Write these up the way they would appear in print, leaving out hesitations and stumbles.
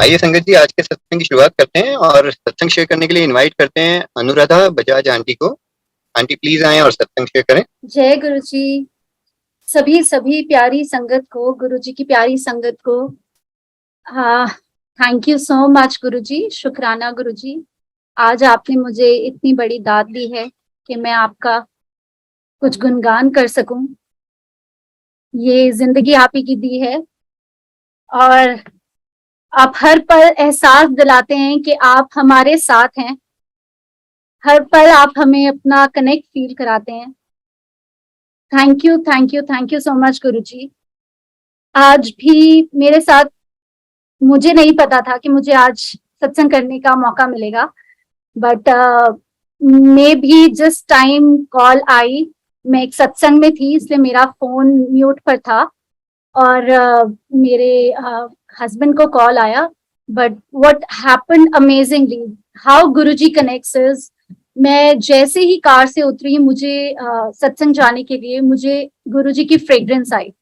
आइए संगत जी, आज के सत्संग की शुरुआत करते हैं और सत्संग शेयर करने के लिए इनवाइट करते हैं अनुराधा बजाज आंटी को। आंटी प्लीज आएं और सत्संग शेयर करें। जय गुरु जी। सभी सभी प्यारी संगत को, गुरु जी की प्यारी संगत को थैंक यू सो मच गुरु जी। शुक्राना गुरु जी, आज आपने मुझे इतनी बड़ी दात दी है कि मैं आपका कुछ गुणगान कर सकूं। ये जिंदगी आप ही की दी है और आप हर पल एहसास दिलाते हैं कि आप हमारे साथ हैं। हर पल आप हमें अपना कनेक्ट फील कराते हैं। Thank you thank you thank you so much गुरु जी। आज भी मेरे साथ, मुझे नहीं पता था कि मुझे आज सत्संग करने का मौका मिलेगा, बट मे भी जिस टाइम कॉल आई, मैं एक सत्संग में थी इसलिए मेरा फोन म्यूट पर था और मेरे हस्बैंड को कॉल आया। But what happened amazingly, how Guruji connects is, मैं जैसे ही कार से उतरी मुझे सत्संग जाने के लिए मुझे गुरुजी की fragrance I.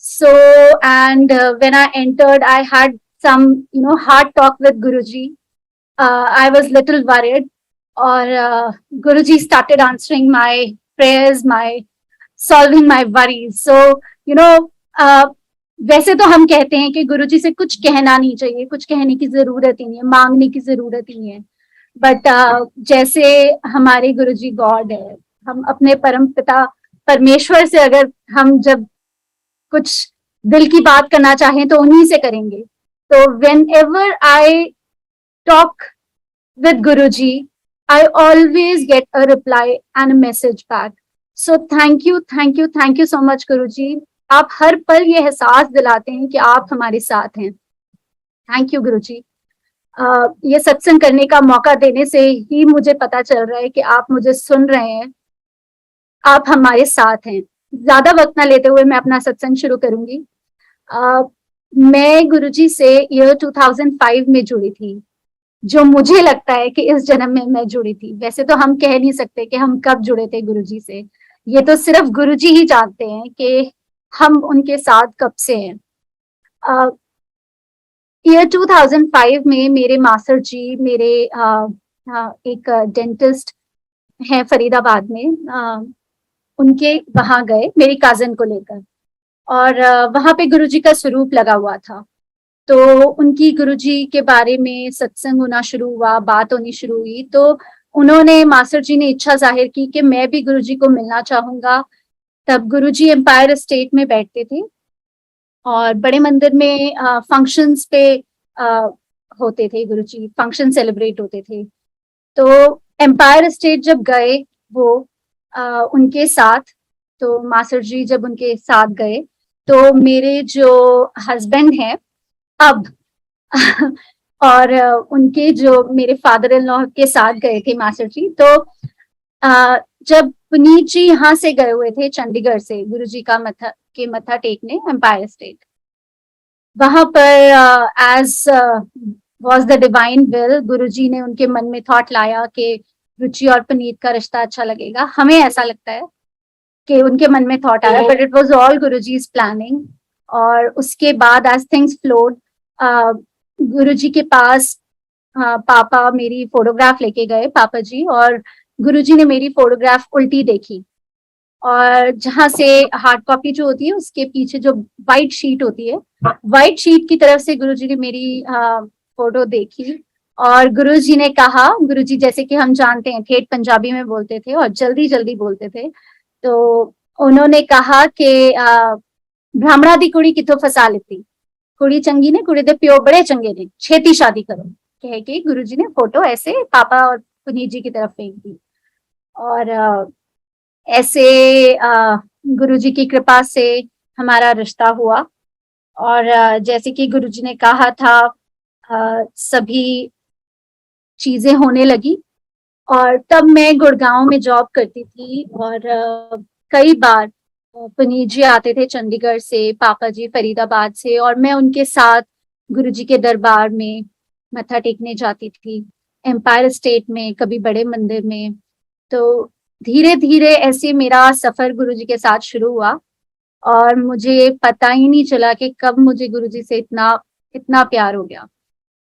So, and when I entered, I had some, hard talk with Guruji. I was little worried, or Guruji started answering my prayers, my solving my worries. So, you know, वैसे तो हम कहते हैं कि गुरुजी से कुछ कहना नहीं चाहिए, कुछ कहने की जरूरत ही नहीं है, मांगने की जरूरत ही नहीं है। बट जैसे हमारे गुरुजी गॉड है, हम अपने परम पिता परमेश्वर से अगर हम जब कुछ दिल की बात करना चाहें तो उन्हीं से करेंगे। तो when ever I talk with Guruji, I always get a reply and a message back. So thank you, thank you, thank you so much Guruji. आप हर पल ये एहसास दिलाते हैं कि आप हमारे साथ हैं। थैंक यू गुरुजी। ये सत्संग करने का मौका देने से ही मुझे पता चल रहा है कि आप मुझे सुन रहे हैं, आप हमारे साथ हैं। ज्यादा वक्त ना लेते हुए मैं अपना सत्संग शुरू करूंगी। मैं गुरुजी से ईयर 2005 में जुड़ी थी, जो मुझे लगता है कि इस जन्म में मैं जुड़ी थी। वैसे तो हम कह नहीं सकते कि हम कब जुड़े थे गुरुजी से, ये तो सिर्फ गुरुजी ही जानते हैं कि हम उनके साथ कब से हैं। ईयर 2005 में मेरे मास्टर जी, मेरे एक डेंटिस्ट हैं फरीदाबाद में, उनके वहां गए मेरी कजिन को लेकर, और वहां पे गुरुजी का स्वरूप लगा हुआ था। तो उनकी गुरुजी के बारे में सत्संग होना शुरू हुआ, बात होनी शुरू हुई। तो उन्होंने, मास्टर जी ने इच्छा जाहिर की कि मैं भी गुरुजी को मिलना चाहूंगा। तब गुरुजी एम्पायर स्टेट में बैठते थे और बड़े मंदिर में फंक्शंस पे होते थे, गुरुजी फंक्शन सेलिब्रेट होते थे। तो एम्पायर स्टेट जब गए वो उनके साथ, तो मास्टर जी जब उनके साथ गए तो मेरे जो हस्बैंड हैं अब और उनके जो मेरे फादर इन लॉ के साथ गए थे मास्टर जी। तो जब पुनीत जी यहाँ से गए हुए थे चंडीगढ़ से गुरुजी का मत्था टेकने एम्पायर स्टेट, वहां पर as was the divine will, Guruji ने उनके मन में थॉट लाया कि रुचि और पुनीत का रिश्ता अच्छा लगेगा। हमें ऐसा लगता है कि उनके मन में थॉट आया, but it was all Guruji's planning. और उसके बाद एज थिंग्स फ्लोड, गुरुजी के पास पापा मेरी फोटोग्राफ लेके गए, पापा जी, और गुरुजी ने मेरी फोटोग्राफ उल्टी देखी, और जहां से हार्ड कॉपी जो होती है उसके पीछे जो व्हाइट शीट होती है, व्हाइट शीट की तरफ से गुरुजी ने मेरी फोटो देखी। और गुरुजी ने कहा, गुरुजी जैसे कि हम जानते हैं ठेठ पंजाबी में बोलते थे और जल्दी जल्दी बोलते थे, तो उन्होंने कहा कि ब्राह्मणा दी कुड़ी किथों फसा लेती, कुड़ी चंगी ने, कुड़ी दे प्यो बड़े चंगे ने, छेती शादी करो, कह के गुरुजी ने फोटो ऐसे पापा और पुनीत जी की तरफ फेंक दी। और ऐसे गुरुजी की कृपा से हमारा रिश्ता हुआ। और जैसे कि गुरुजी ने कहा था, सभी चीजें होने लगी। और तब मैं गुड़गांव में जॉब करती थी और कई बार पुनीत जी आते थे चंडीगढ़ से, पापा जी फरीदाबाद से, और मैं उनके साथ गुरुजी के दरबार में मत्था टेकने जाती थी, एम्पायर स्टेट में, कभी बड़े मंदिर में। तो धीरे धीरे ऐसे मेरा सफर गुरुजी के साथ शुरू हुआ और मुझे पता ही नहीं चला कि कब मुझे गुरुजी से इतना इतना प्यार हो गया।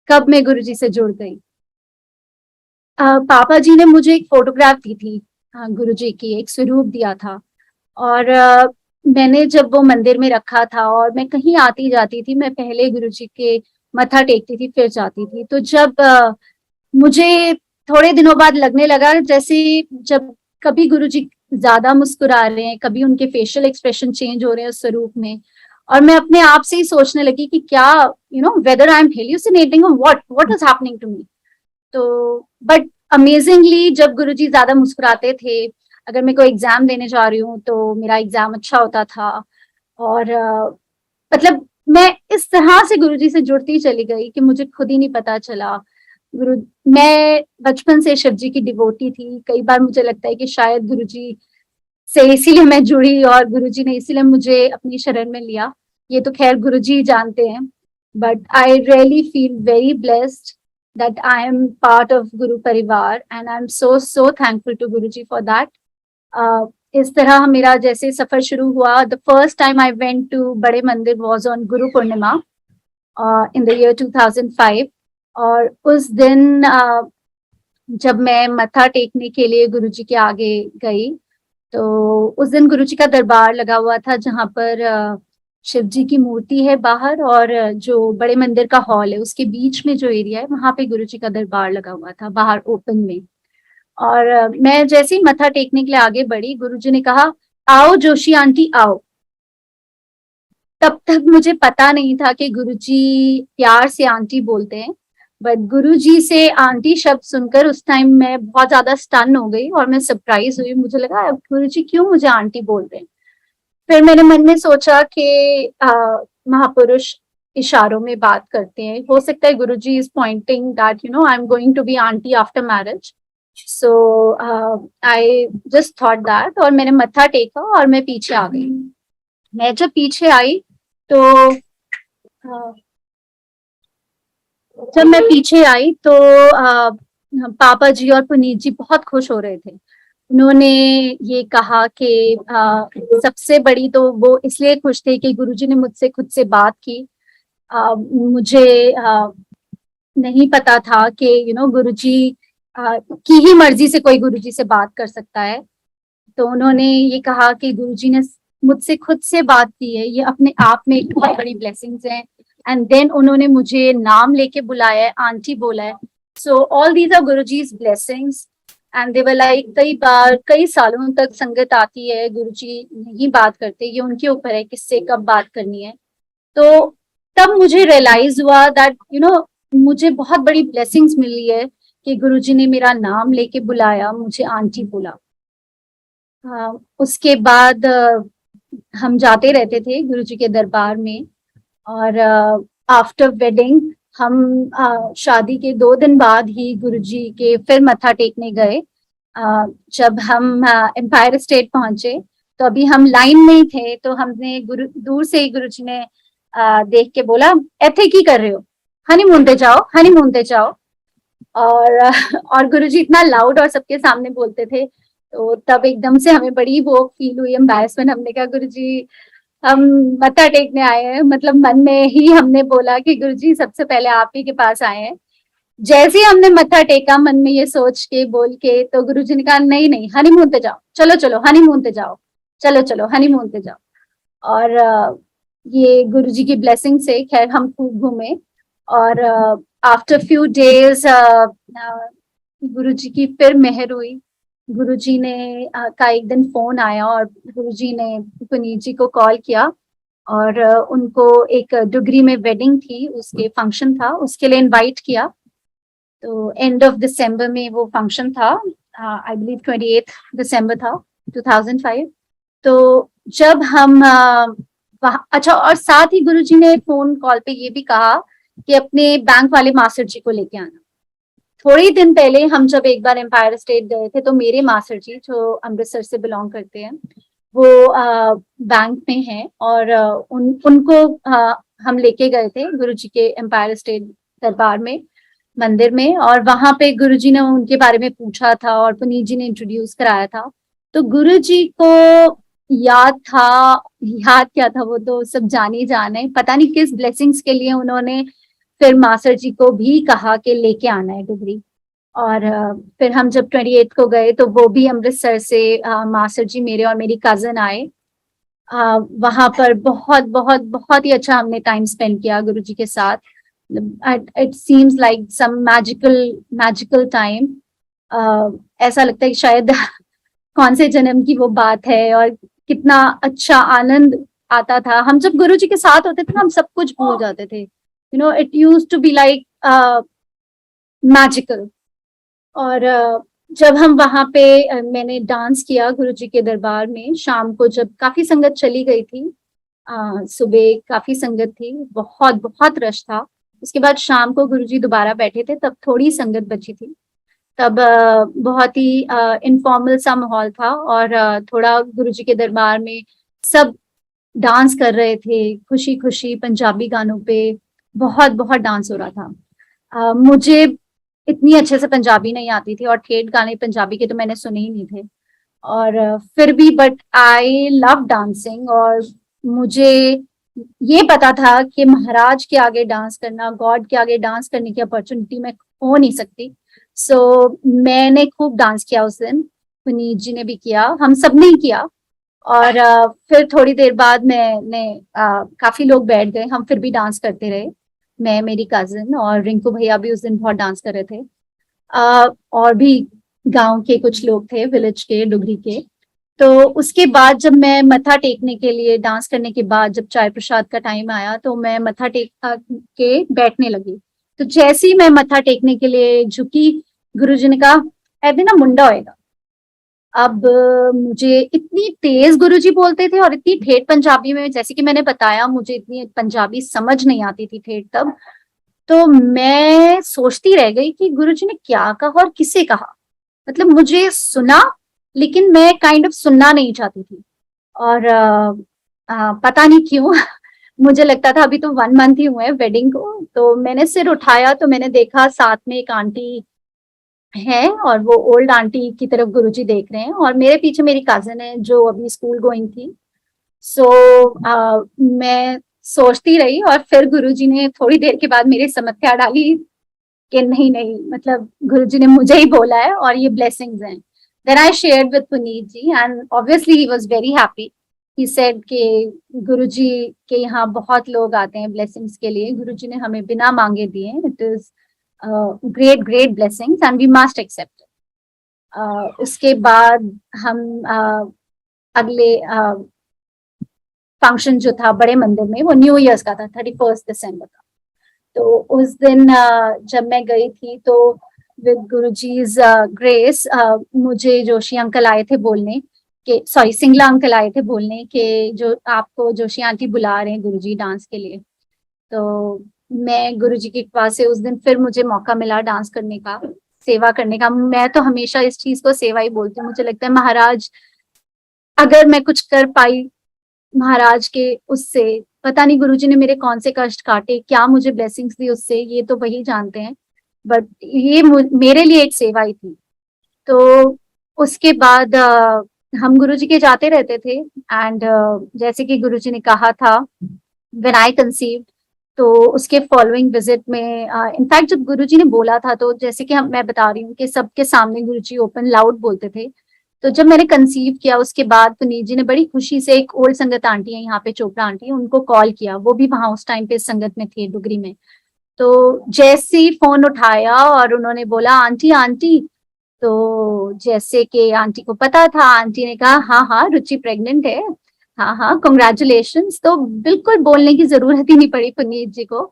कब मैं गुरुजी से जुड़ गई। पापा जी ने मुझे एक फोटोग्राफ दी थी, गुरुजी की एक स्वरूप दिया था, और मैंने जब वो मंदिर में रखा था और मैं कहीं आती जाती थी, मैं पहले गुरुजी के मत्था टेकती थी फिर जाती थी। तो जब मुझे थोड़े दिनों बाद लगने लगा जैसे जब कभी गुरुजी ज्यादा मुस्कुरा रहे हैं, कभी उनके फेशियल एक्सप्रेशन चेंज हो रहे हैं उस स्वरूप में, और मैं अपने आप से ही सोचने लगी कि क्या वेदर आई एम हेल्यूसिनेटिंग और what is happening to me. तो बट अमेजिंगली जब गुरुजी ज्यादा मुस्कुराते थे, अगर मैं कोई एग्जाम देने जा रही हूँ तो मेरा एग्जाम अच्छा होता था। और मतलब मैं इस तरह से गुरुजी से जुड़ती चली गई कि मुझे खुद ही नहीं पता चला। गुरु मैं बचपन से शिव जी की डिवोटी थी। कई बार मुझे लगता है कि शायद गुरुजी से इसीलिए मैं जुड़ी और गुरुजी ने इसीलिए मुझे अपनी शरण में लिया। ये तो खैर गुरुजी जानते हैं, but I really feel very blessed that I am part of Guru Parivar and I'm so thankful to Guruji for that. इस तरह मेरा जैसे सफर शुरू हुआ, the first time I went to बड़े मंदिर was on Guru Purnima in the year 2005. और उस दिन जब मैं मत्था टेकने के लिए गुरुजी के आगे गई, तो उस दिन गुरुजी का दरबार लगा हुआ था, जहाँ पर शिव जी की मूर्ति है बाहर, और जो बड़े मंदिर का हॉल है उसके बीच में जो एरिया है वहां पे गुरुजी का दरबार लगा हुआ था बाहर ओपन में। और मैं जैसे ही मत्था टेकने के लिए आगे बढ़ी, गुरुजी ने कहा, आओ जोशी आंटी आओ। तब तक मुझे पता नहीं था कि गुरुजी प्यार से आंटी बोलते हैं, बट गुरुजी से आंटी शब्द सुनकर उस टाइम मैं बहुत ज्यादा स्टन हो गई और मैं सरप्राइज हुई। मुझे लगा गुरुजी क्यों मुझे आंटी बोल रहे हैं। फिर मैंने मन में सोचा कि महापुरुष इशारों में बात करते हैं, हो सकता है Guruji is pointing that I am going to be aunty after marriage. So I just thought that, और मैंने मत्था टेका और मैं पीछे आ गई। मैं जब पीछे आई तो जब मैं पीछे आई तो पापा जी और पुनीत जी बहुत खुश हो रहे थे। उन्होंने ये कहा कि सबसे बड़ी तो वो इसलिए खुश थे कि गुरुजी ने मुझसे खुद से बात की। मुझे नहीं पता था कि गुरुजी की ही मर्जी से कोई गुरुजी से बात कर सकता है। तो उन्होंने ये कहा कि गुरुजी ने मुझसे खुद से बात की है, ये अपने आप में एक बहुत बड़ी ब्लेसिंग्स है। एंड देन उन्होंने मुझे नाम लेके बुलाया है, आंटी बोला है। So all these are Guruji's blessings and they were like, कई बार कई सालों तक संगत आती है, गुरुजी नहीं बात करते, ये उनके ऊपर है किससे कब बात करनी है। तो तब मुझे रियलाइज हुआ दैट मुझे बहुत बड़ी ब्लेसिंग्स मिली है कि गुरुजी ने मेरा नाम लेके बुलाया, मुझे आंटी बोला। उसके बाद हम जाते रहते थे गुरुजी के दरबार में। और आफ्टर वेडिंग हम शादी के 2 दिन बाद ही गुरुजी के फिर मत्था टेकने गए। जब हम एम्पायर स्टेट पहुंचे तो अभी हम लाइन में ही थे, तो हमने दूर से ही गुरुजी ने देख के बोला, ऐथे की कर रहे हो, हनीमून पे जाओ, हनीमून पे जाओ। और गुरुजी इतना लाउड और सबके सामने बोलते थे, तो तब एकदम से हमें बड़ी वो फील हुई, एम्बैरेसमेंट। हमने कहा गुरुजी हम मत्था टेकने आए हैं, मतलब मन में ही हमने बोला कि गुरुजी सबसे पहले आप ही के पास आए हैं। जैसे ही हमने मत्था टेका मन में ये सोच के बोल के, तो गुरुजी ने कहा नहीं नहीं हनीमून पे जाओ, चलो चलो हनीमून पे जाओ, चलो चलो हनीमून पे जाओ। और ये गुरुजी की ब्लेसिंग से खैर हम खूब घूमे। और आफ्टर फ्यू डेज गुरुजी की फिर मेहर हुई। गुरुजी ने का एक दिन फोन आया और गुरुजी ने पुनीत जी को कॉल किया, और उनको एक डुगरी में वेडिंग थी, उसके फंक्शन था, उसके लिए इनवाइट किया। तो एंड ऑफ दिसंबर में वो फंक्शन था, आई बिलीव 28 दिसंबर था 2005। तो जब हम अच्छा, और साथ ही गुरुजी ने फोन कॉल पे ये भी कहा कि अपने बैंक वाले मास्टर जी को लेके आना। थोड़े दिन पहले हम जब एक बार एम्पायर स्टेट गए थे, तो मेरे मास्टर जी जो अमृतसर से बिलोंग करते हैं, वो बैंक में हैं, और उनको हम लेके गए थे गुरुजी के एम्पायर स्टेट दरबार में, मंदिर में। और वहां पे गुरुजी ने उनके बारे में पूछा था और पुनीत जी ने इंट्रोड्यूस कराया था। तो गुरुजी को याद था, याद क्या था वो तो सब जाने जाने, पता नहीं किस ब्लेसिंग्स के लिए उन्होंने फिर मास्टर जी को भी कहा कि लेके आना है डिग्री। और फिर हम जब 28 को गए तो वो भी अमृतसर से मास्टर जी मेरे और मेरी कजन आए। वहां पर बहुत बहुत बहुत ही अच्छा हमने टाइम स्पेंड किया गुरुजी के साथ। It seems like some magical magical time. ऐसा लगता है कि शायद कौन से जन्म की वो बात है, और कितना अच्छा आनंद आता था। हम जब गुरुजी के साथ होते थे ना, हम सब कुछ भूल जाते थे। It used to be like magical. और जब हम वहां पे मैंने डांस किया गुरुजी के दरबार में, शाम को जब काफी संगत चली गई थी, सुबह काफी संगत थी, बहुत बहुत रश था। उसके बाद शाम को गुरुजी दोबारा बैठे थे, तब थोड़ी संगत बची थी। तब बहुत ही इनफॉर्मल सा माहौल था, और थोड़ा गुरुजी के दरबार में सब डांस कर रहे थे, खुशी खुशी पंजाबी गानों पे बहुत बहुत डांस हो रहा था। मुझे इतनी अच्छे से पंजाबी नहीं आती थी, और ठेठ गाने पंजाबी के तो मैंने सुने ही नहीं थे। और फिर भी बट आई लव डांसिंग। और मुझे ये पता था कि महाराज के आगे डांस करना, गॉड के आगे डांस करने की अपॉर्चुनिटी में हो नहीं सकती। सो मैंने खूब डांस किया उस दिन, पुनीत जी ने भी किया, हम सब ने ही किया। और फिर थोड़ी देर बाद मैंने काफी लोग बैठ गए, हम फिर भी डांस करते रहे। मैं, मेरी कजिन और रिंकू भैया भी उस दिन बहुत डांस कर रहे थे। और भी गांव के कुछ लोग थे, विलेज के, डुगरी के। तो उसके बाद जब मैं मत्था टेकने के लिए, डांस करने के बाद जब चाय प्रसाद का टाइम आया, तो मैं मत्था टेक के बैठने लगी। तो जैसे ही मैं मत्था टेकने के लिए झुकी, गुरुजी ने कहा ऐसे ना मुंडा होएगा। अब मुझे इतनी तेज गुरुजी बोलते थे और इतनी ठेठ पंजाबी में, जैसे कि मैंने बताया मुझे इतनी पंजाबी समझ नहीं आती थी ठेठ तब। तो मैं सोचती रह गई कि गुरुजी ने क्या कहा और किसे कहा। मतलब मुझे सुना, लेकिन मैं काइंड ऑफ सुनना नहीं चाहती थी। और पता नहीं क्यों मुझे लगता था अभी तो 1 मंथ ही हुए वेडिंग को। तो मैंने सिर उठाया तो मैंने देखा साथ में एक आंटी है, और वो ओल्ड आंटी की तरफ गुरुजी देख रहे हैं, और मेरे पीछे मेरी कजिन है जो अभी स्कूल गोइंग थी। सो मैं सोचती रही, और फिर गुरुजी ने थोड़ी देर के बाद मेरी समस्या डाली कि नहीं नहीं, मतलब गुरुजी ने मुझे ही बोला है और ये ब्लेसिंग्स हैं। Then I shared with Puneet ji, and obviously he was very happy. He said कि गुरुजी के यहाँ बहुत लोग आते हैं ब्लेसिंग्स के लिए, गुरुजी ने हमें बिना मांगे दिए। It is great great blessings and we must accept. उसके बाद हम अगले फंक्शन जो था बड़े मंदिर में, वो न्यू ईयर्स का था, 31 दिसंबर का। तो उस दिन जब मैं गई थी, तो विद गुरुजीज ग्रेस मुझे जोशी अंकल आए थे बोलने के, सॉरी सिंगला अंकल आए थे बोलने के जो आपको जोशी आंटी बुला रहे हैं गुरुजी डांस के लिए। तो मैं गुरुजी की कृपा से उस दिन फिर मुझे मौका मिला डांस करने का, सेवा करने का। मैं तो हमेशा इस चीज को सेवा ही बोलती हूँ। मुझे लगता है महाराज, अगर मैं कुछ कर पाई महाराज के उससे, पता नहीं गुरुजी ने मेरे कौन से कष्ट काटे, क्या मुझे ब्लेसिंग्स दी उससे, ये तो वही जानते हैं। बट ये मेरे लिए एक सेवा ही थी। तो उसके बाद हम गुरुजी के जाते रहते थे। एंड जैसे कि गुरुजी ने कहा था व्हेन आई कंसीव्ड, तो उसके फॉलोइंग विजिट में इनफैक्ट जब गुरुजी ने बोला था, तो जैसे कि मैं बता रही हूँ कि सबके सामने गुरुजी ओपन लाउड बोलते थे। तो जब मैंने कंसीव किया उसके बाद पुनीत जी ने बड़ी खुशी से, एक ओल्ड संगत आंटी है यहाँ पे, चोपड़ा आंटी, उनको कॉल किया। वो भी वहां उस टाइम पे संगत में थे डुगरी में। तो जैसे ही फोन उठाया और उन्होंने बोला आंटी आंटी, तो जैसे कि आंटी को पता था, आंटी ने कहा हाँ हाँ रुचि प्रेग्नेंट है, हाँ हाँ कॉन्ग्रेचुलेशंस। तो बिल्कुल बोलने की जरूरत ही नहीं पड़ी पुनीत जी को।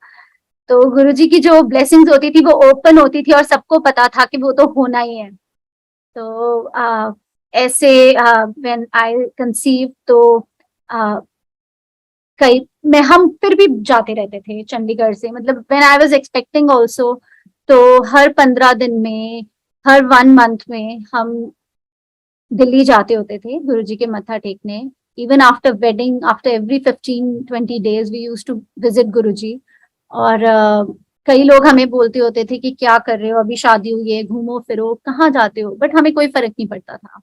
तो गुरुजी की जो ब्लेसिंग्स होती थी वो ओपन होती थी, और सबको पता था कि वो तो होना ही है। तो ऐसे व्हेन आई कंसीव, तो कई मैं हम फिर भी जाते रहते थे चंडीगढ़ से, मतलब when I was expecting also. तो हर 15 दिन में, हर 1 मंथ में हम दिल्ली जाते होते थे गुरुजी के मत्था टेकने। Even after wedding, after every 15-20 days we used to visit Guruji. और कई लोग हमें बोलते होते थे कि क्या कर रहे हो, अभी शादी हुई है, घूमो फिरो, कहाँ जाते हो, बट हमें कोई फर्क नहीं पड़ता था।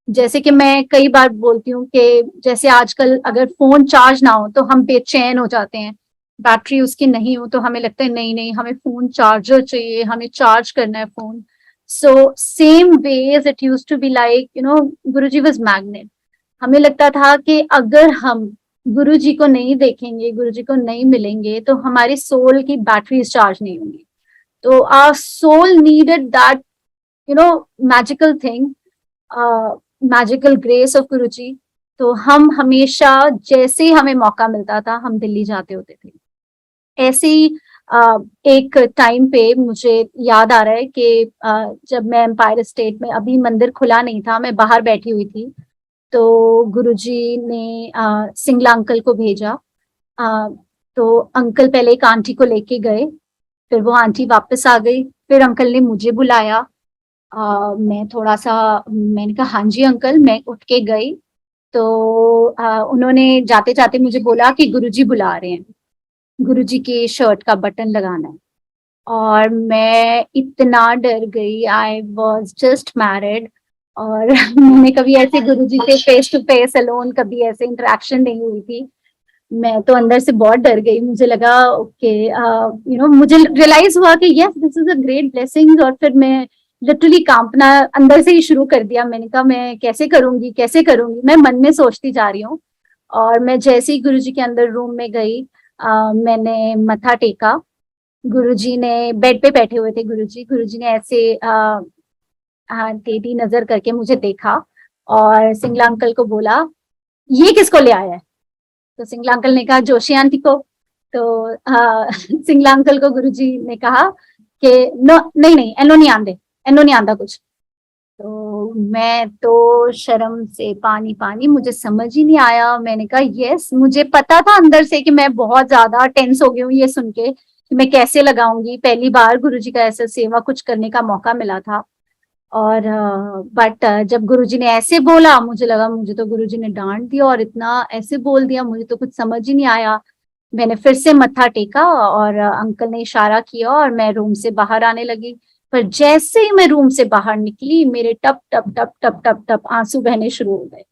जैसे कि मैं कई बार बोलती हूँ कि जैसे आजकल अगर फोन चार्ज ना हो तो हम बेचैन हो जाते हैं बैटरी उसकी नहीं हो तो हमें लगता है नहीं नहीं हमें फोन चार्जर चाहिए, हमें चार्ज करना है phone. So same way as it used to be like Guruji was magnet. हमें लगता था कि अगर हम गुरुजी को नहीं देखेंगे, गुरुजी को नहीं मिलेंगे तो हमारी सोल की बैटरीज चार्ज नहीं होंगी. तो our soul needed that magical thing, magical grace of Guruji. तो हम हमेशा जैसे ही हमें मौका मिलता था हम दिल्ली जाते होते थे. ऐसे ही एक टाइम पे मुझे याद आ रहा है कि जब मैं एम्पायर स्टेट में, अभी मंदिर खुला नहीं था, मैं बाहर बैठी हुई थी, तो गुरुजी ने सिंगला अंकल को भेजा. अ, तो अंकल पहले एक आंटी को लेके गए, फिर वो आंटी वापस आ गई, फिर अंकल ने मुझे बुलाया. मैं थोड़ा सा, मैंने कहा हाँ जी अंकल. मैं उठ के गई तो उन्होंने जाते जाते मुझे बोला कि गुरुजी बुला रहे हैं, गुरुजी के शर्ट का बटन लगाना है. और मैं इतना डर गई, आई वॉज जस्ट मैरिड, और मैंने कभी ऐसे गुरुजी से फेस टू फेस अलोन कभी ऐसे इंटरेक्शन नहीं हुई थी. मैं तो अंदर से बहुत डर गई. मुझे लगा ओके, मुझे रियलाइज हुआ कि yes this is a great blessing. और फिर मैं लिटरली कांपना अंदर से ही शुरू कर दिया. मैंने कहा मैं कैसे करूंगी, कैसे करूंगी, मैं मन में सोचती जा रही हूँ. और मैं जैसे ही गुरुजी के अंदर रूम में गई, मैंने मत्था टेका. गुरुजी ने बेड पे बैठे हुए थे. गुरुजी ने ऐसे टेढ़ी नजर करके मुझे देखा और सिंगला अंकल को बोला ये किसको ले आया है. तो सिंगला अंकल ने कहा जोशी आंटी को. तो सिंगला अंकल को गुरुजी ने कहा कि नो नहीं नहीं एनो नहीं आंदा कुछ. तो मैं तो शर्म से पानी पानी, मुझे समझ ही नहीं आया. मैंने कहा यस, मुझे पता था अंदर से कि मैं बहुत ज्यादा टेंस हो गई हूँ ये सुन के कि मैं कैसे लगाऊंगी. पहली बार गुरुजी का ऐसा सेवा कुछ करने का मौका मिला था. और बट जब गुरुजी ने ऐसे बोला, मुझे लगा मुझे तो गुरुजी ने डांट दिया और इतना ऐसे बोल दिया, मुझे तो कुछ समझ ही नहीं आया. मैंने फिर से मत्था टेका और अंकल ने इशारा किया और मैं रूम से बाहर आने लगी. पर जैसे ही मैं रूम से बाहर निकली, मेरे टप टप टप टप टप टप आंसू बहने शुरू हो गए.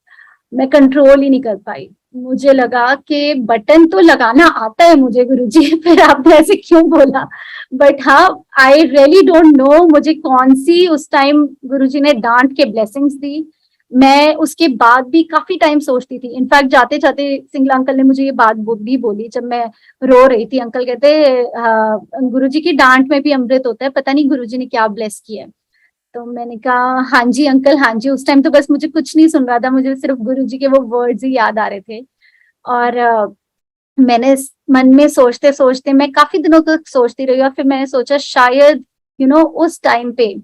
मैं कंट्रोल ही नहीं कर पाई. मुझे लगा कि बटन तो लगाना आता है मुझे गुरुजी, फिर आपने ऐसे क्यों बोला. बट हाँ, आई रियली डोंट नो मुझे कौन सी उस टाइम गुरुजी ने डांट के ब्लेसिंग्स दी. मैं उसके बाद भी काफी टाइम सोचती थी. इनफैक्ट जाते जाते सिंगला अंकल ने मुझे ये बात भी बोली जब मैं रो रही थी. अंकल कहते गुरुजी की डांट में भी अमृत होता है, पता नहीं गुरुजी ने क्या ब्लेस किया है. तो मैंने कहा हाँ जी अंकल हाँ जी. उस टाइम तो बस मुझे कुछ नहीं सुन रहा था, मुझे सिर्फ गुरुजी के वो वर्ड्स ही याद आ रहे थे. और मैंने मन में सोचते सोचते मैं काफी दिनों तक सोचती रही. और फिर मैंने सोचा शायद उस टाइम पे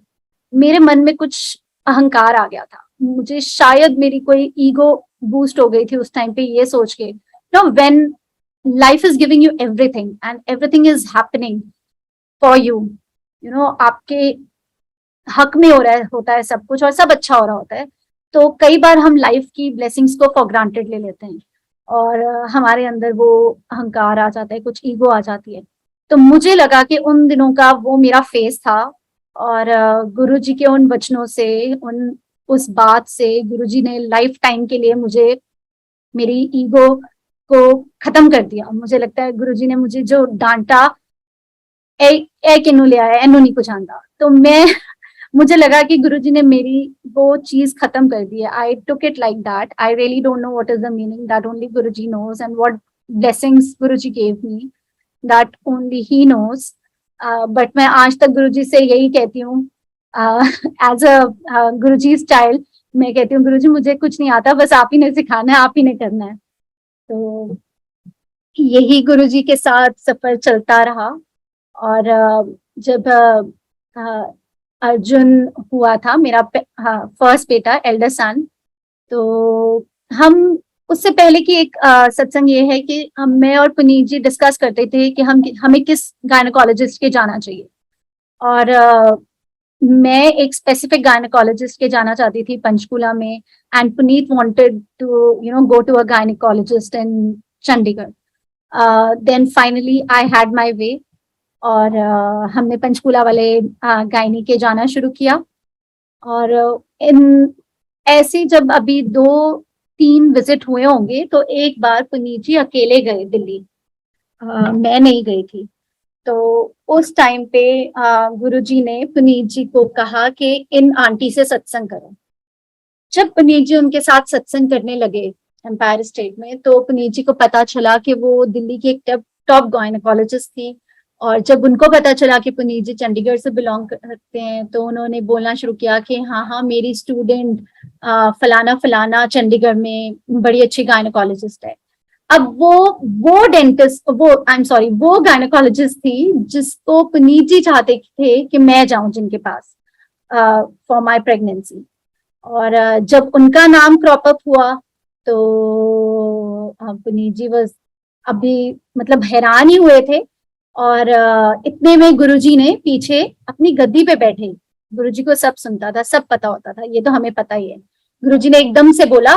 मेरे मन में कुछ अहंकार आ गया था. मुझे शायद मेरी कोई ईगो बूस्ट हो गई थी उस टाइम पे, ये सोच के when life is giving you everything and everything is happening for you, आपके हक में हो रहा होता है सब कुछ और सब अच्छा हो रहा होता है. तो कई बार हम लाइफ की ब्लेसिंग्स को फॉर ग्रांटेड ले लेते हैं और हमारे अंदर वो अहंकार आ जाता है, कुछ ईगो आ जाती है. तो मुझे लगा कि उन दिनों का वो मेरा फेस था. और गुरुजी के उन वचनों से, उस बात से गुरुजी ने लाइफ टाइम के लिए मुझे मेरी ईगो को खत्म कर दिया. मुझे लगता है गुरुजी ने मुझे जो डांटा, ए, ए किन्नू ले आया एनो नहीं कुछ आंदा. तो मैं मुझे लगा कि गुरुजी ने मेरी वो चीज खत्म कर दी है. I took it like that. I really don't know what is the meaning, that only Guruji knows, and what blessings Guruji gave me, that only he knows. But मैं आज तक गुरुजी से यही कहती हूँ, एज अ गुरुजी स्टाइल मैं कहती हूँ गुरुजी मुझे कुछ नहीं आता, बस आप ही ने सिखाना है, आप ही ने करना है. तो यही गुरुजी के साथ सफर चलता रहा. और जब अर्जुन हुआ था मेरा फर्स्ट बेटा, एल्डर सन, तो हम उससे पहले की एक सत्संग ये है कि मैं और पुनीत जी डिस्कस करते थे कि हमें किस गायनेकोलॉजिस्ट के जाना चाहिए. और मैं एक स्पेसिफिक गायनेकोलॉजिस्ट के जाना चाहती थी पंचकुला में, and Puneet wanted to go to a gynaecologist in Chandigarh. Then finally I had my way और हमने पंचकुला वाले गायनी के जाना शुरू किया. और इन ऐसे जब अभी 2-3 विजिट हुए होंगे तो एक बार पुनीत जी अकेले गए दिल्ली. मैं नहीं गई थी। तो उस टाइम पे गुरुजी ने पुनीत जी को कहा कि इन आंटी से सत्संग करो। जब पुनीत जी उनके साथ सत्संग करने लगे एम्पायर स्टेट में, तो पुनीत जी को पता चला कि वो दिल्ली की एक टॉप गायनेकोलॉजिस्ट थी। और जब उनको पता चला कि पुनीत जी चंडीगढ़ से बिलोंग करते हैं, तो उन्होंने बोलना शुरू किया कि हाँ हाँ, मेरी स्टूडेंट फलाना फलाना चंडीगढ़ में बड़ी अच्छी गायनेकोलॉजिस्ट है। अब वो डेंटिस्ट, वो आई एम सॉरी, वो गायनेकोलॉजिस्ट थी जिसको पुनीत जी चाहते थे कि मैं जाऊं जिनके पास फॉर माय प्रेगनेंसी। और जब उनका नाम क्रॉप अप हुआ, तो पुनीत जी वॉज अभी मतलब हैरान ही हुए थे। और इतने में गुरुजी ने पीछे अपनी गद्दी पे बैठे, गुरुजी को सब सुनता था, सब पता होता था, ये तो हमें पता ही है। गुरुजी ने एकदम से बोला,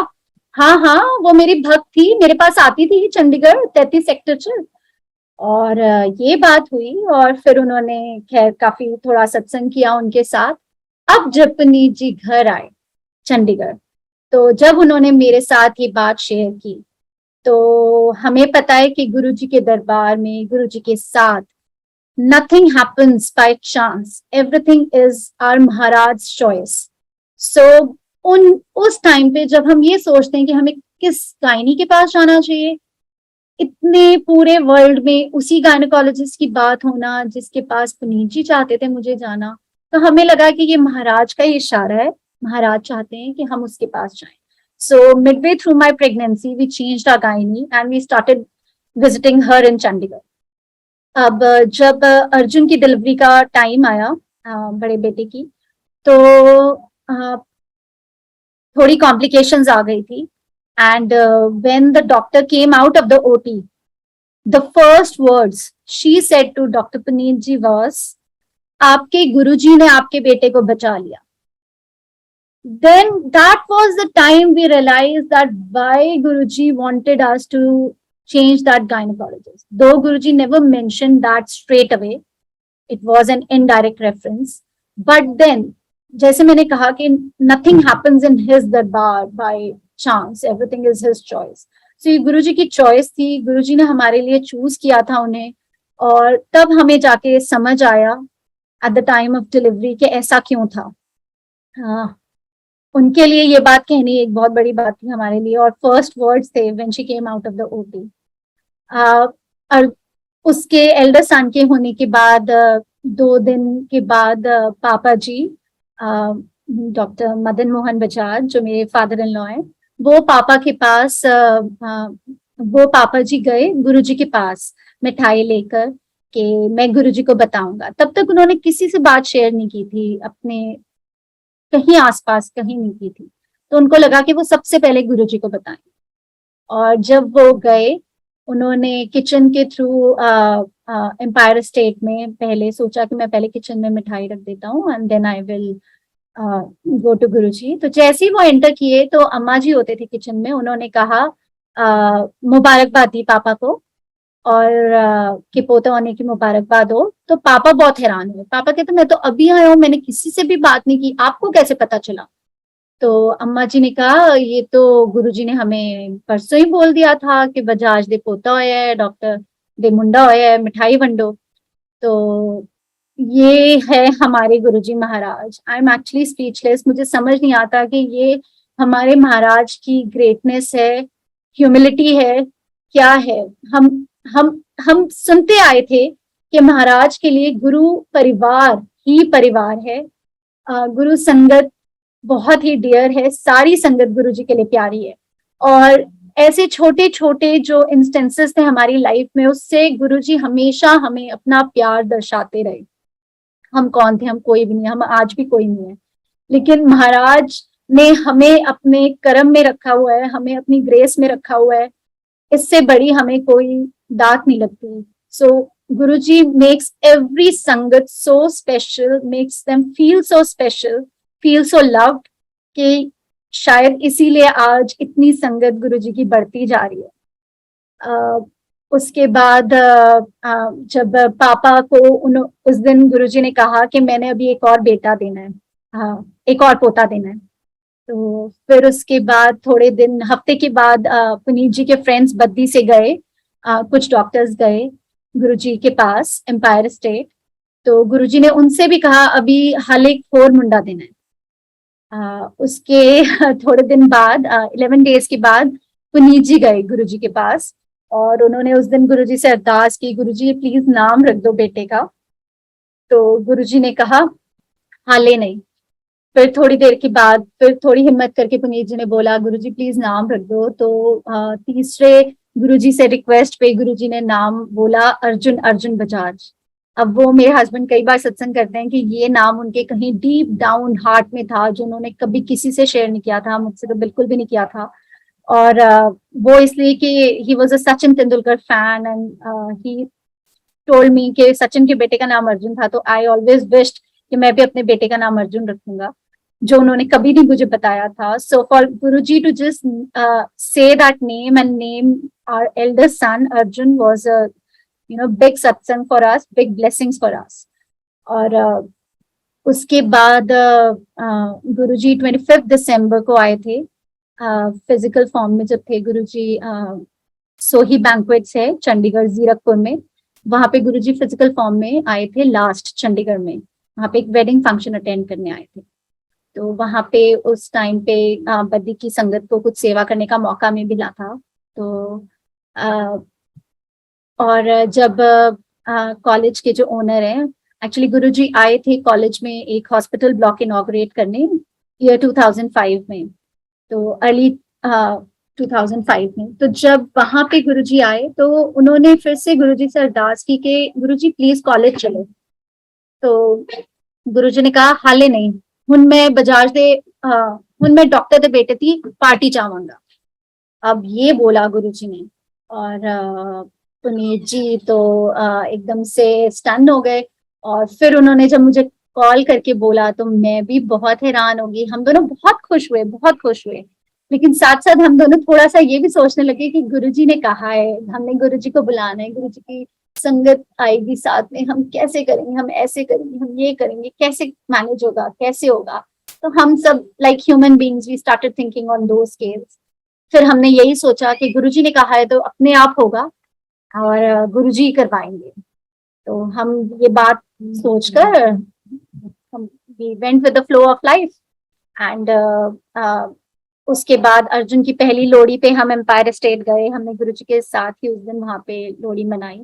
हाँ हाँ, वो मेरी भक्त थी, मेरे पास आती थी चंडीगढ़ 33 सेक्टर च। और ये बात हुई, और फिर उन्होंने खैर काफी थोड़ा सत्संग किया उनके साथ। अब जब पुनीत जी घर आए चंडीगढ़, तो जब उन्होंने मेरे साथ ये बात शेयर की, तो हमें पता है कि गुरुजी के दरबार में, गुरुजी के साथ nothing happens by chance, everything is our Maharaj choice. So उस टाइम पे जब हम ये सोचते हैं कि हमें किस गायनी के पास जाना चाहिए, इतने पूरे वर्ल्ड में उसी गायनेकोलॉजिस्ट की बात होना जिसके पास पुनीत जी चाहते थे मुझे जाना, तो हमें लगा कि ये महाराज का ही इशारा है, महाराज चाहते हैं कि हम उसके पास जाएं। So midway through my pregnancy we changed our gynae and we started visiting her in Chandigarh. अब जब अर्जुन की डिलीवरी का टाइम आया, बड़े बेटे की, तो थोड़ी कॉम्प्लिकेशंस आ गई थी। And when the doctor came out of the OT, the first words she said to doctor Puneet ji was, आपके गुरुजी ने आपके बेटे को बचा लिया। Then that was the time we realized that why Guruji wanted us to change that gynecologist. Though Guruji never mentioned that straight away, it was an indirect reference. But then, जैसे मैंने कहा कि nothing happens in his darbar by chance, everything is his choice. So ये गुरुजी की choice थी, गुरुजी ने हमारे लिए choose किया था उन्हें। और तब हमें जाके समझ आया at the time of delivery कि ऐसा क्यों था। उनके लिए ये बात कहनी एक बहुत बड़ी बात थी हमारे लिए, और फर्स्ट वर्ड्स थे when she came out of the OT. और उसके एल्डर सन के होने के बाद 2 दिन के बाद पापा जी, डॉक्टर मदन मोहन बजाज जो मेरे फादर इन लॉ हैं, वो पापा के पास, वो पापा जी गए गुरुजी के पास मिठाई लेकर कि मैं गुरुजी को बताऊंगा। तब तक उन्होंने किसी से बात शेयर नहीं की थी, अपने कहीं आसपास कहीं नहीं की थी। तो उनको लगा कि वो सबसे पहले गुरुजी को बताएं। और जब वो गए, उन्होंने किचन के थ्रू एम्पायर स्टेट में पहले सोचा कि मैं पहले किचन में मिठाई रख देता हूँ and then I will go to Guruji. तो जैसे ही वो एंटर किए, तो अम्मा जी होते थे किचन में, उन्होंने कहा मुबारकबाद दी पापा को, और कि पोता होने की मुबारकबाद हो। तो पापा बहुत हैरान हुए। पापा कहते मैं तो अभी आया हूँ, मैंने किसी से भी बात नहीं की, आपको कैसे पता चला? तो अम्मा जी ने कहा ये तो गुरुजी ने हमें परसों ही बोल दिया था कि बजाज दे पोता होया है, डॉक्टर दे मुंडा होया है, मिठाई वंडो। तो ये है हमारे गुरुजी महाराज। आई एम एक्चुअली स्पीचलेस, मुझे समझ नहीं आता कि ये हमारे महाराज की ग्रेटनेस है, ह्यूमिलिटी है, क्या है। हम हम सुनते आए थे कि महाराज के लिए गुरु परिवार ही परिवार है, गुरु संगत बहुत ही डियर है, सारी संगत गुरु जी के लिए प्यारी है। और ऐसे छोटे छोटे जो इंस्टेंसेस थे हमारी लाइफ में, उससे गुरु जी हमेशा हमें अपना प्यार दर्शाते रहे। हम कौन थे? हम कोई भी नहीं, हम आज भी कोई नहीं है, लेकिन महाराज ने हमें अपने कर्म में रखा हुआ है, हमें अपनी ग्रेस में रखा हुआ है। इससे बड़ी हमें कोई दात नहीं लगती। सो गुरुजी मेक्स एवरी संगत so special, makes them feel so special, feel so loved, कि शायद इसीलिए आज इतनी संगत गुरुजी की बढ़ती जा रही है। उसके बाद जब पापा को उस दिन गुरुजी ने कहा कि मैंने अभी एक और बेटा देना है, एक और पोता देना है। तो फिर उसके बाद थोड़े दिन, हफ्ते के बाद पुनीत जी के फ्रेंड्स बद्दी से गए कुछ डॉक्टर्स गए गुरुजी के पास एम्पायर स्टेट, तो गुरुजी ने उनसे भी कहा अभी हाल एक होर मुंडा देना है। उसके थोड़े दिन बाद 11 डेज के बाद पुनीत जी गए गुरुजी के पास और उन्होंने उस दिन गुरुजी से अरदास की, गुरुजी प्लीज नाम रख दो बेटे का। तो गुरुजी ने कहा हाले नहीं। फिर थोड़ी देर के बाद फिर थोड़ी हिम्मत करके पुनीत जी ने बोला गुरुजी प्लीज नाम रख दो। तो तीसरे गुरुजी से रिक्वेस्ट पे गुरुजी ने नाम बोला अर्जुन, अर्जुन बजाज। अब वो मेरे हस्बैंड कई बार सत्संग करते हैं कि ये नाम उनके कहीं डीप डाउन हार्ट में था, जो उन्होंने कभी किसी से शेयर नहीं किया था, मुझसे तो बिल्कुल भी नहीं किया था। और वो इसलिए कि he was a Sachin Tendulkar fan and he told me कि सचिन के बेटे का नाम अर्जुन था, तो आई ऑलवेज विश्ड कि मैं भी अपने बेटे का नाम अर्जुन रखूंगा, जो उन्होंने कभी नहीं मुझे बताया था। So for Guruji to just say that name and name our elder son Arjun was a big satsang for us, big blessings for us. और उसके बाद गुरुजी 25 दिसंबर को आए थे फिजिकल फॉर्म में, जब थे गुरुजी सोही बैंक्वेट्स है चंडीगढ़ जीरकपुर में, वहां पे गुरुजी फिजिकल फॉर्म में आए थे लास्ट चंडीगढ़ में, वहां पे एक वेडिंग फंक्शन अटेंड करने आए थे। तो वहां पे उस टाइम पे बद्दी की संगत को कुछ सेवा करने का मौका में मिला था। तो और जब कॉलेज के जो ओनर हैं, एक्चुअली गुरुजी आए थे कॉलेज में एक हॉस्पिटल ब्लॉक इनॉग्रेट करने ईयर 2005 में, तो अर्ली 2005 में। तो जब वहां पे गुरुजी आए तो उन्होंने फिर से गुरुजी से अरदास की कि गुरुजी प्लीज कॉलेज चलो। तो गुरुजी ने कहा हाले नहीं, हुन मैं बजाज दे हुन मैं डॉक्टर दे बेटे थी पार्टी चाहूंगा। अब ये बोला गुरुजी ने, और पुनीत जी तो एकदम से स्टन हो गए। और फिर उन्होंने जब मुझे कॉल करके बोला तो मैं भी बहुत हैरान हो गई। हम दोनों बहुत खुश हुए, बहुत खुश हुए, लेकिन साथ साथ हम दोनों थोड़ा सा ये भी सोचने लगे कि गुरुजी ने कहा है, हमने गुरुजी को बुलाना है, गुरुजी की संगत आएगी साथ में, हम कैसे करेंगे, हम ऐसे करेंगे, हम ये करेंगे, कैसे मैनेज होगा, कैसे होगा। तो हम सब like human beings we started thinking on दो स्केल्स। फिर हमने यही सोचा कि गुरुजी ने कहा है तो अपने आप होगा और गुरुजी करवाएंगे। तो हम ये बात सोचकर हम we went with the flow of life and उसके बाद अर्जुन की पहली लोहड़ी पे हम एम्पायर स्टेट गए, हमने गुरुजी के साथ ही उस दिन वहां पे लोहड़ी मनाई।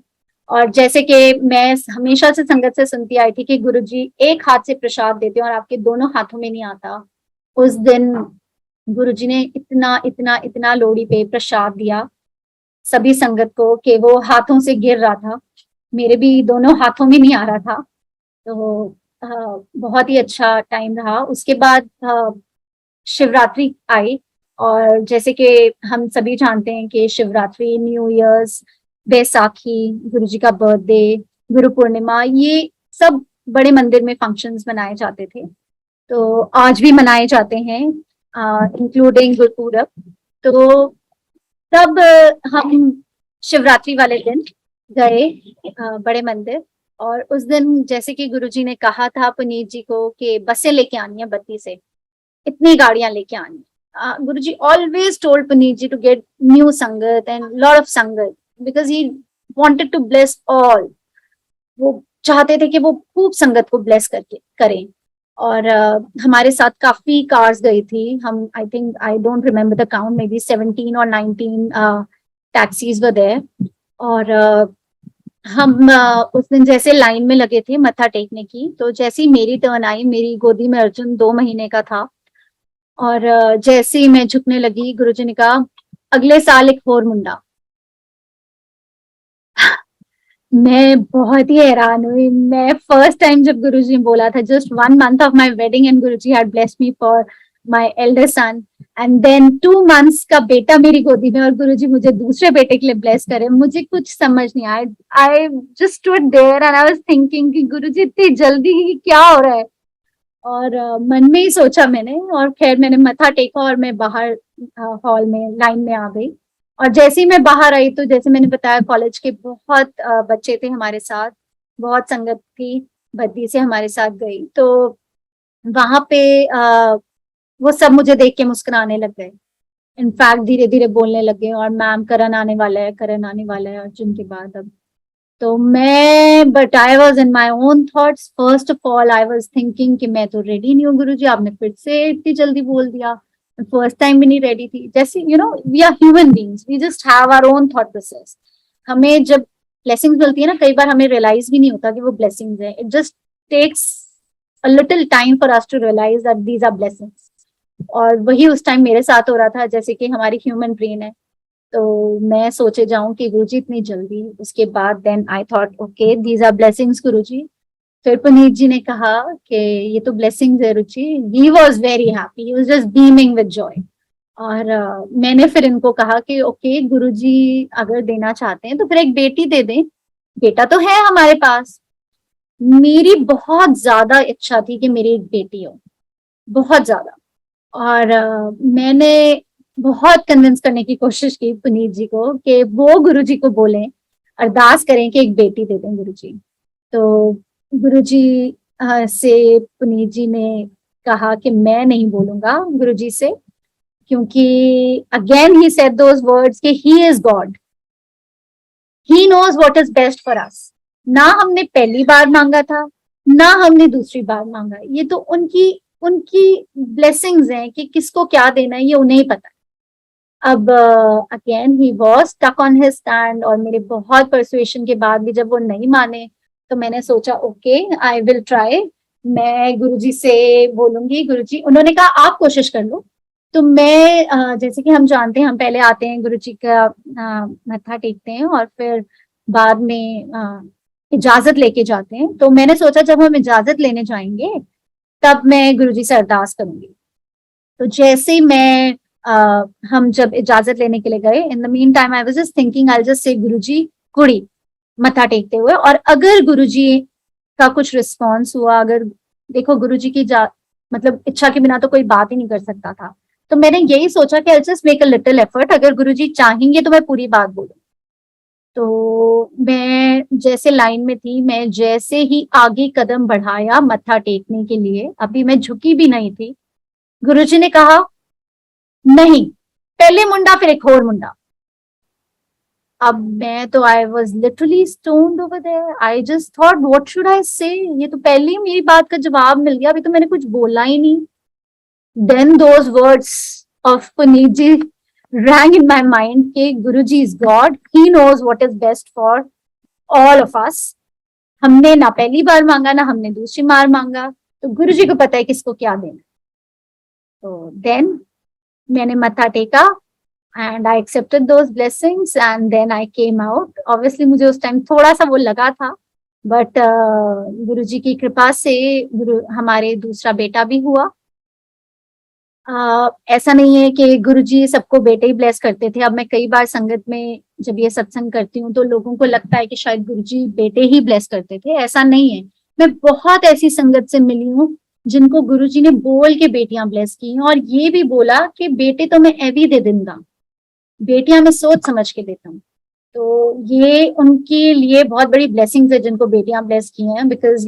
और जैसे कि मैं हमेशा से संगत से सुनती आई थी कि गुरुजी एक हाथ से प्रसाद देते हैं और आपके दोनों हाथों में नहीं आता, उस दिन गुरुजी ने इतना इतना इतना लोहड़ी पे प्रसाद दिया सभी संगत को कि वो हाथों से गिर रहा था, मेरे भी दोनों हाथों में नहीं आ रहा था। तो बहुत ही अच्छा टाइम रहा। उसके बाद शिवरात्रि आई, और जैसे कि हम सभी जानते हैं कि शिवरात्रि, न्यू ईयर्स, बैसाखी, गुरुजी का बर्थडे, गुरु पूर्णिमा, ये सब बड़े मंदिर में फंक्शंस मनाए जाते थे। तो आज भी मनाए जाते हैं इंक्लूडिंग गुरपूरब। तो तब हम शिवरात्रि वाले दिन गए बड़े मंदिर, और उस दिन जैसे कि गुरुजी ने कहा था पुनीत जी को कि बसें लेके आनी है बत्ती से, इतनी गाड़ियां लेके आनी। Guruji always told Puneet ji to get new sangat and lot of sangat because he wanted to bless all. वो चाहते थे कि वो खूब संगत को ब्लेस करके करें। और हमारे साथ काफी कार्स गई थी, हम I think I don't remember the count, may be 17 और 19 टैक्सीज वर देयर। और हम उस दिन जैसे लाइन में लगे थे मत्था टेकने की, तो जैसे ही मेरी टर्न आई, मेरी गोदी में अर्जुन 2 महीने का था, और जैसे ही मैं झुकने लगी गुरुजी ने कहा अगले साल एक और मुंडा। मैं बहुत ही हैरान हुई। मैं फर्स्ट टाइम जब गुरुजी ने बोला था, just 1 month of my wedding and Guruji had blessed me for my elder son, and then 2 months का बेटा मेरी गोदी में और गुरुजी मुझे दूसरे बेटे के लिए ब्लेस करे, मुझे कुछ समझ नहीं आया। I just stood there and I was thinking कि गुरुजी इतनी जल्दी ही क्या हो रहा है। और मन में ही सोचा मैंने, और खैर मैंने मत्था टेका और मैं बाहर हॉल में लाइन में आ गई। और जैसे ही मैं बाहर आई तो जैसे मैंने बताया कॉलेज के बहुत बच्चे थे हमारे साथ, बहुत संगत थी बद्दी से हमारे साथ गई। तो वहां पे वो सब मुझे देख के मुस्कुराने लग गए। इनफैक्ट धीरे धीरे बोलने लगे और मैम करण आने वाला है, करण आने वाला है अर्जुन के बाद अब। तो मैं but I was in my own thoughts. First of all I was thinking कि मैं तो रेडी नहीं हूँ गुरुजी, आपने फिर से इतनी जल्दी बोल दिया। फर्स्ट टाइम भी नहीं रेडी थी। जैसे we are human beings, we just have our own thought process. हमें जब ब्लेसिंग्स मिलती है ना, कई बार हमें रियलाइज भी नहीं होता कि वो ब्लेसिंग्स है। It just takes a little time for us to realise that these are blessings. और वही उस टाइम मेरे साथ हो रहा था। जैसे कि हमारी ह्यूमन ब्रेन है, तो मैं सोचे जाऊं कि गुरुजी इतनी जल्दी। उसके बाद then I thought okay these are blessings Guruji. फिर पुनीत जी ने कहा कि ये तो ब्लेसिंग्स है Ruchi. He was very happy, he was just beaming with joy. और मैंने फिर इनको कहा कि ओके गुरुजी अगर देना चाहते हैं तो फिर एक बेटी दे दें, बेटा तो है हमारे पास। मेरी बहुत ज्यादा इच्छा थी कि मेरी एक बेटी हो, बहुत ज्यादा। और मैंने बहुत कन्विंस करने की कोशिश की पुनीत जी को कि वो गुरुजी को बोलें, अरदास करें कि एक बेटी दे दें गुरुजी। तो गुरुजी से पुनीत जी ने कहा कि मैं नहीं बोलूंगा गुरुजी से, क्योंकि again he said those words कि he is God, he knows what is best for us. ना हमने पहली बार मांगा था, ना हमने दूसरी बार मांगा। ये तो उनकी उनकी ब्लेसिंग्स हैं कि किसको क्या देना है ये उन्हें ही पता है। अब again he was stuck on his stand, और मेरे बहुत परसुएशन के बाद भी जब वो नहीं माने तो मैंने सोचा ओके आई विल ट्राई। मैं गुरुजी से बोलूंगी। गुरुजी, उन्होंने कहा आप कोशिश कर लो। तो मैं जैसे कि हम जानते हैं, हम पहले आते हैं गुरुजी का मत्था टेकते हैं और फिर बाद में इजाजत लेके जाते हैं। तो मैंने सोचा जब हम इजाजत लेने जाएंगे तब मैं गुरुजी से अरदास करूंगी। तो जैसे ही मैं हम जब इजाजत लेने के लिए गए, in the mean time I was just thinking I just say Guruji कुड़ी मत्था टेकते हुए। और अगर गुरुजी का कुछ रिस्पॉन्स हुआ, अगर देखो गुरुजी की मतलब इच्छा के बिना तो कोई बात ही नहीं कर सकता था। तो मैंने यही सोचा कि I just make a little effort, अगर गुरुजी चाहेंगे तो मैं पूरी बात बोलूं। तो मैं जैसे लाइन में थी, मैं जैसे ही आगे कदम बढ़ाया मत्था टेकने के लिए, अभी मैं झुकी भी नहीं थी, गुरुजी ने कहा नहीं, पहले मुंडा फिर एक और मुंडा। अब मैं तो I was literally stoned over there. I just thought what should I say. ये तो पहले ही मेरी बात का जवाब मिल गया, अभी तो मैंने कुछ बोला ही नहीं। Then those words of Puneet ji rang in my mind कि गुरुजी is God, he knows what is best for all of us। हमने ना पहली बार मांगा ना हमने दूसरी बार मांगा, तो गुरुजी को पता है किसको क्या देना। तो देन मैंने मत्था टेका and I accepted those blessings and then I came out। Obviously मुझे उस टाइम थोड़ा सा वो लगा था, बट गुरुजी की कृपा से हमारे दूसरा बेटा भी हुआ। ऐसा नहीं है कि गुरुजी सबको बेटे ही ब्लेस करते थे। अब मैं कई बार संगत में जब ये सत्संग करती हूँ तो लोगों को लगता है कि शायद गुरुजी बेटे ही ब्लेस करते थे, ऐसा नहीं है। मैं बहुत ऐसी संगत से मिली हूँ जिनको गुरुजी ने बोल के बेटियां ब्लेस की हैं, और ये भी बोला कि बेटे तो मैं एवी दे दूंगा, बेटियां मैं सोच समझ के देता हूँ। तो ये उनके लिए बहुत बड़ी ब्लेसिंग्स है जिनको बेटियां ब्लेस की हैं, because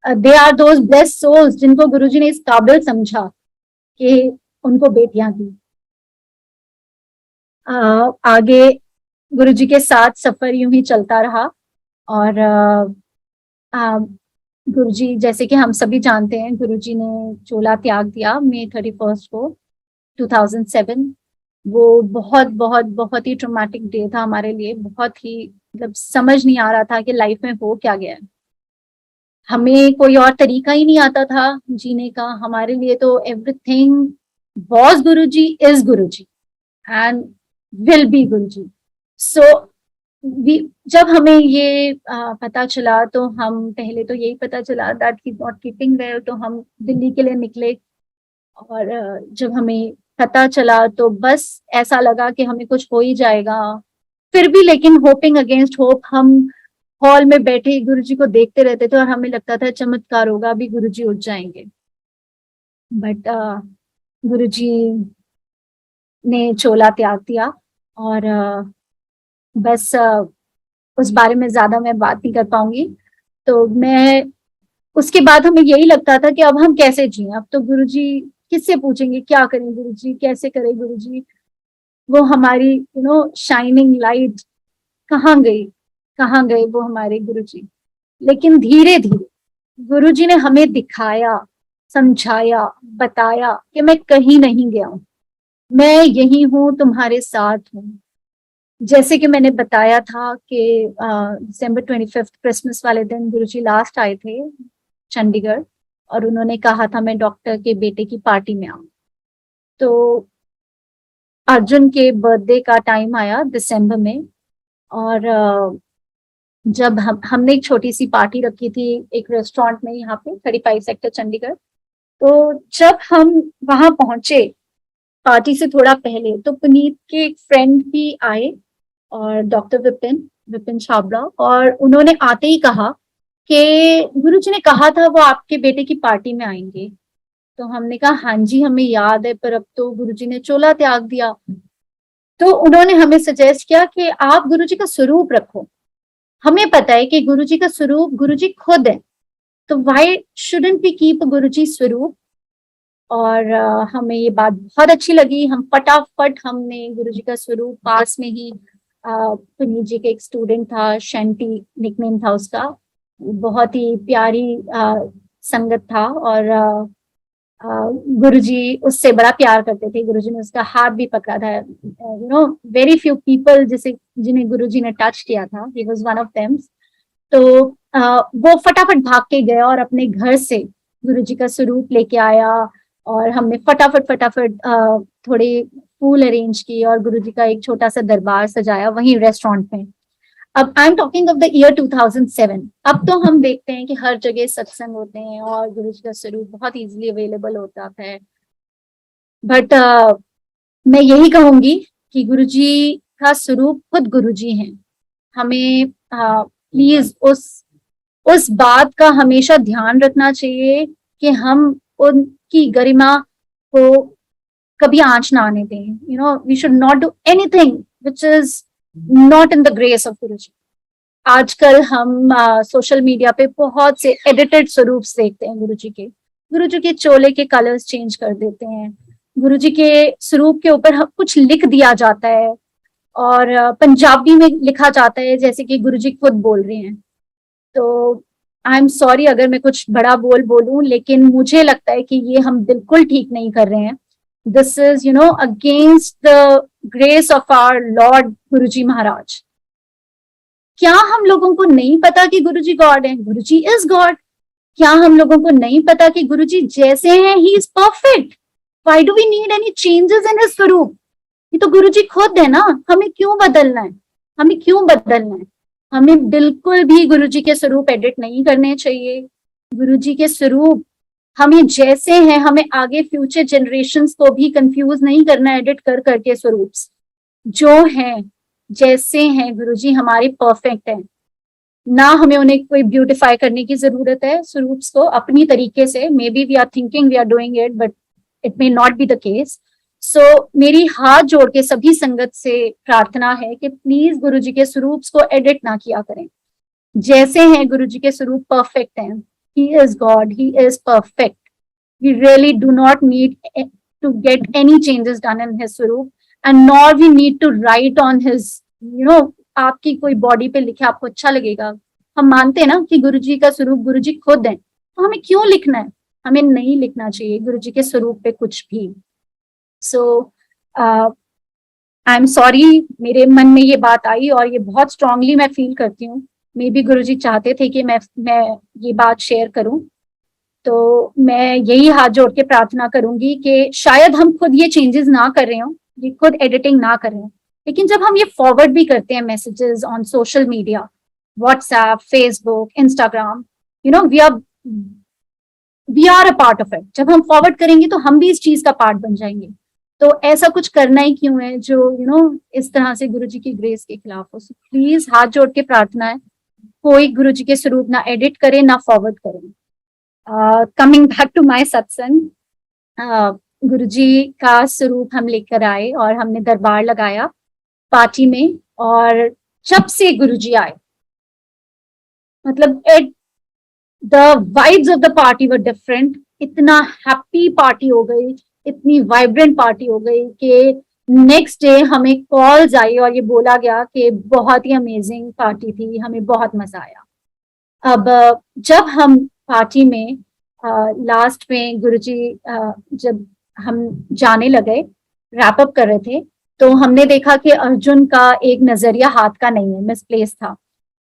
they are those blessed souls जिनको गुरुजी ने इस काबिल समझा कि उनको बेटियां दी। आगे गुरुजी के साथ सफर यूं ही चलता रहा। और गुरुजी, जैसे कि हम सभी जानते हैं, गुरुजी ने चोला त्याग दिया May 31 को 2007। वो बहुत बहुत बहुत ही ट्रॉमेटिक डे था हमारे लिए। बहुत ही मतलब समझ नहीं आ रहा था कि लाइफ में हो क्या गया है। हमें कोई और तरीका ही नहीं आता था जीने का। हमारे लिए तो everything was Guruji, is Guruji and will be Guruji. सो जब हमें ये पता चला तो हम पहले तो यही पता चला that he not keeping well, तो हम दिल्ली के लिए निकले। और जब हमें पता चला तो बस ऐसा लगा कि हमें कुछ हो ही जाएगा। फिर भी लेकिन होपिंग अगेंस्ट होप हम हॉल में बैठे गुरुजी को देखते रहते थे और हमें लगता था चमत्कार होगा, अभी गुरुजी उठ जाएंगे। बट गुरुजी ने चोला त्याग दिया। और बस उस बारे में ज्यादा मैं बात नहीं कर पाऊंगी। तो मैं उसके बाद हमें यही लगता था कि अब हम कैसे जिए, अब तो गुरुजी किससे पूछेंगे क्या करें, गुरुजी कैसे करें गुरुजी। वो हमारी शाइनिंग लाइट कहाँ गए वो हमारे गुरुजी। लेकिन धीरे धीरे गुरुजी ने हमें दिखाया, समझाया, बताया कि मैं कहीं नहीं गया हूँ, मैं यही हूँ, तुम्हारे साथ हूँ। जैसे कि मैंने बताया था कि दिसंबर 25 क्रिसमस वाले दिन गुरुजी लास्ट आए थे चंडीगढ़, और उन्होंने कहा था मैं डॉक्टर के बेटे की पार्टी में आऊँ। तो अर्जुन के बर्थडे का टाइम आया दिसंबर में, और जब हमने एक छोटी सी पार्टी रखी थी एक रेस्टोरेंट में यहाँ पे 35 सेक्टर चंडीगढ़। तो जब हम वहां पहुंचे पार्टी से थोड़ा पहले, तो पुनीत के एक फ्रेंड भी आए, और डॉक्टर विपिन विपिन छाबड़ा, और उन्होंने आते ही कहा कि गुरुजी ने कहा था वो आपके बेटे की पार्टी में आएंगे। तो हमने कहा हाँ जी हमें याद है, पर अब तो गुरुजी ने चोला त्याग दिया। तो उन्होंने हमें सजेस्ट किया कि आप गुरुजी का स्वरूप रखो, हमें पता है कि गुरुजी का स्वरूप गुरुजी खुद है, तो व्हाई शुडंट वी कीप गुरुजी स्वरूप। और हमें ये बात बहुत अच्छी लगी। हम फटाफट हमने गुरुजी का स्वरूप, पास में ही पुनीत जी के एक स्टूडेंट था, शैंटी निकनेम था उसका, बहुत ही प्यारी संगत था, और गुरुजी उससे बड़ा प्यार करते थे। गुरुजी ने उसका हाथ भी पकड़ा था, वेरी फ्यू पीपल जिसे जिन्हें गुरुजी ने टच किया था, he was one of them. तो वो फटाफट भाग के गया और अपने घर से गुरुजी का स्वरूप लेके आया, और हमने फटाफट फटाफट थोड़े फूल अरेंज किए और गुरुजी का एक छोटा सा दरबार सजाया वहीं रेस्टोरेंट में। अब I am talking of the year 2007। अब तो हम देखते हैं कि हर जगह सत्संग होते हैं और गुरुजी का स्वरूप बहुत इजीली अवेलेबल होता है। बट मैं यही कहूंगी कि गुरुजी का स्वरूप खुद गुरुजी हैं। हमें प्लीज उस बात का हमेशा ध्यान रखना चाहिए कि हम उनकी गरिमा को कभी आंच ना आने दें। We should not do anything which is not in the grace of Guruji. आजकल हम सोशल मीडिया पे बहुत से एडिटेड स्वरूप देखते हैं गुरुजी के चोले के कलर्स चेंज कर देते हैं, गुरुजी के स्वरूप के ऊपर कुछ लिख दिया जाता है, और पंजाबी में लिखा जाता है जैसे कि गुरुजी खुद बोल रहे हैं। तो आई एम सॉरी अगर मैं कुछ बड़ा बोलूं, लेकिन मुझे लगता है कि ये हम बिल्कुल ठीक नहीं कर रहे हैं। This is against the grace of our lord Guruji Maharaj. क्या हम लोगों को नहीं पता कि गुरुजी गॉड है? Guruji is God. क्या हम लोगों को नहीं पता कि गुरुजी जैसे हैं he is perfect? Why do we need any changes in his स्वरूप? ये तो गुरुजी खुद है ना, हमें क्यों बदलना है? हमें बिल्कुल भी गुरुजी के स्वरूप एडिट नहीं करने चाहिए। गुरुजी के स्वरूप हमें जैसे हैं, हमें आगे फ्यूचर जनरेशंस को भी कंफ्यूज नहीं करना एडिट कर करके। स्वरूप जो हैं जैसे हैं गुरुजी हमारे परफेक्ट हैं, ना हमें उन्हें कोई ब्यूटिफाई करने की जरूरत है। स्वरूप्स को अपनी तरीके से, may be we are thinking we are doing it, but it may not be the case. So मेरी हाथ जोड़ के सभी संगत से प्रार्थना है कि प्लीज गुरुजी के स्वरूप्स को एडिट ना किया करें। जैसे हैं गुरुजी के स्वरूप परफेक्ट हैं। He is God, he is perfect. We really do not need to get any changes done in his स्वरूप, and nor we need to write on his आपकी कोई बॉडी पे लिखे आपको अच्छा लगेगा। हम मानते हैं ना कि गुरुजी का स्वरूप गुरुजी खुद है, तो हमें क्यों लिखना है? हमें नहीं लिखना चाहिए गुरुजी के स्वरूप पे कुछ भी। सो आई एम सॉरी, मेरे मन में ये बात आई और ये बहुत स्ट्रांगली मैं फील करती हूँ। मे बी गुरुजी चाहते थे कि मैं ये बात शेयर करूं, तो मैं यही हाथ जोड़ के प्रार्थना करूंगी कि शायद हम खुद ये चेंजेस ना कर रहे हो, ये खुद एडिटिंग ना कर रहे हो, लेकिन जब हम ये फॉरवर्ड भी करते हैं messages on social media, WhatsApp, Facebook, Instagram, we are a part of it. जब हम फॉरवर्ड करेंगे तो हम भी इस चीज का पार्ट बन जाएंगे। तो ऐसा कुछ करना ही क्यों है जो इस तरह से गुरुजी की ग्रेस के खिलाफ हो। सो प्लीज हाथ जोड़ के प्रार्थना है, कोई गुरुजी के स्वरूप ना एडिट करे ना फॉरवर्ड करे। कमिंग बैक टू माय सत्संग, गुरुजी का स्वरूप हम लेकर आए और हमने दरबार लगाया पार्टी में, और जब से गुरुजी आए, मतलब the vibes of the party were different. इतना हैप्पी पार्टी हो गई, इतनी वाइब्रेंट पार्टी हो गई कि नेक्स्ट डे हमें कॉल्स आई और ये बोला गया कि बहुत ही अमेजिंग पार्टी थी, हमें बहुत मजा आया। अब जब हम पार्टी में लास्ट में गुरुजी जब हम जाने लगे, रैप अप कर रहे थे, तो हमने देखा कि अर्जुन का एक नजरिया हाथ का नहीं है, मिसप्लेस था।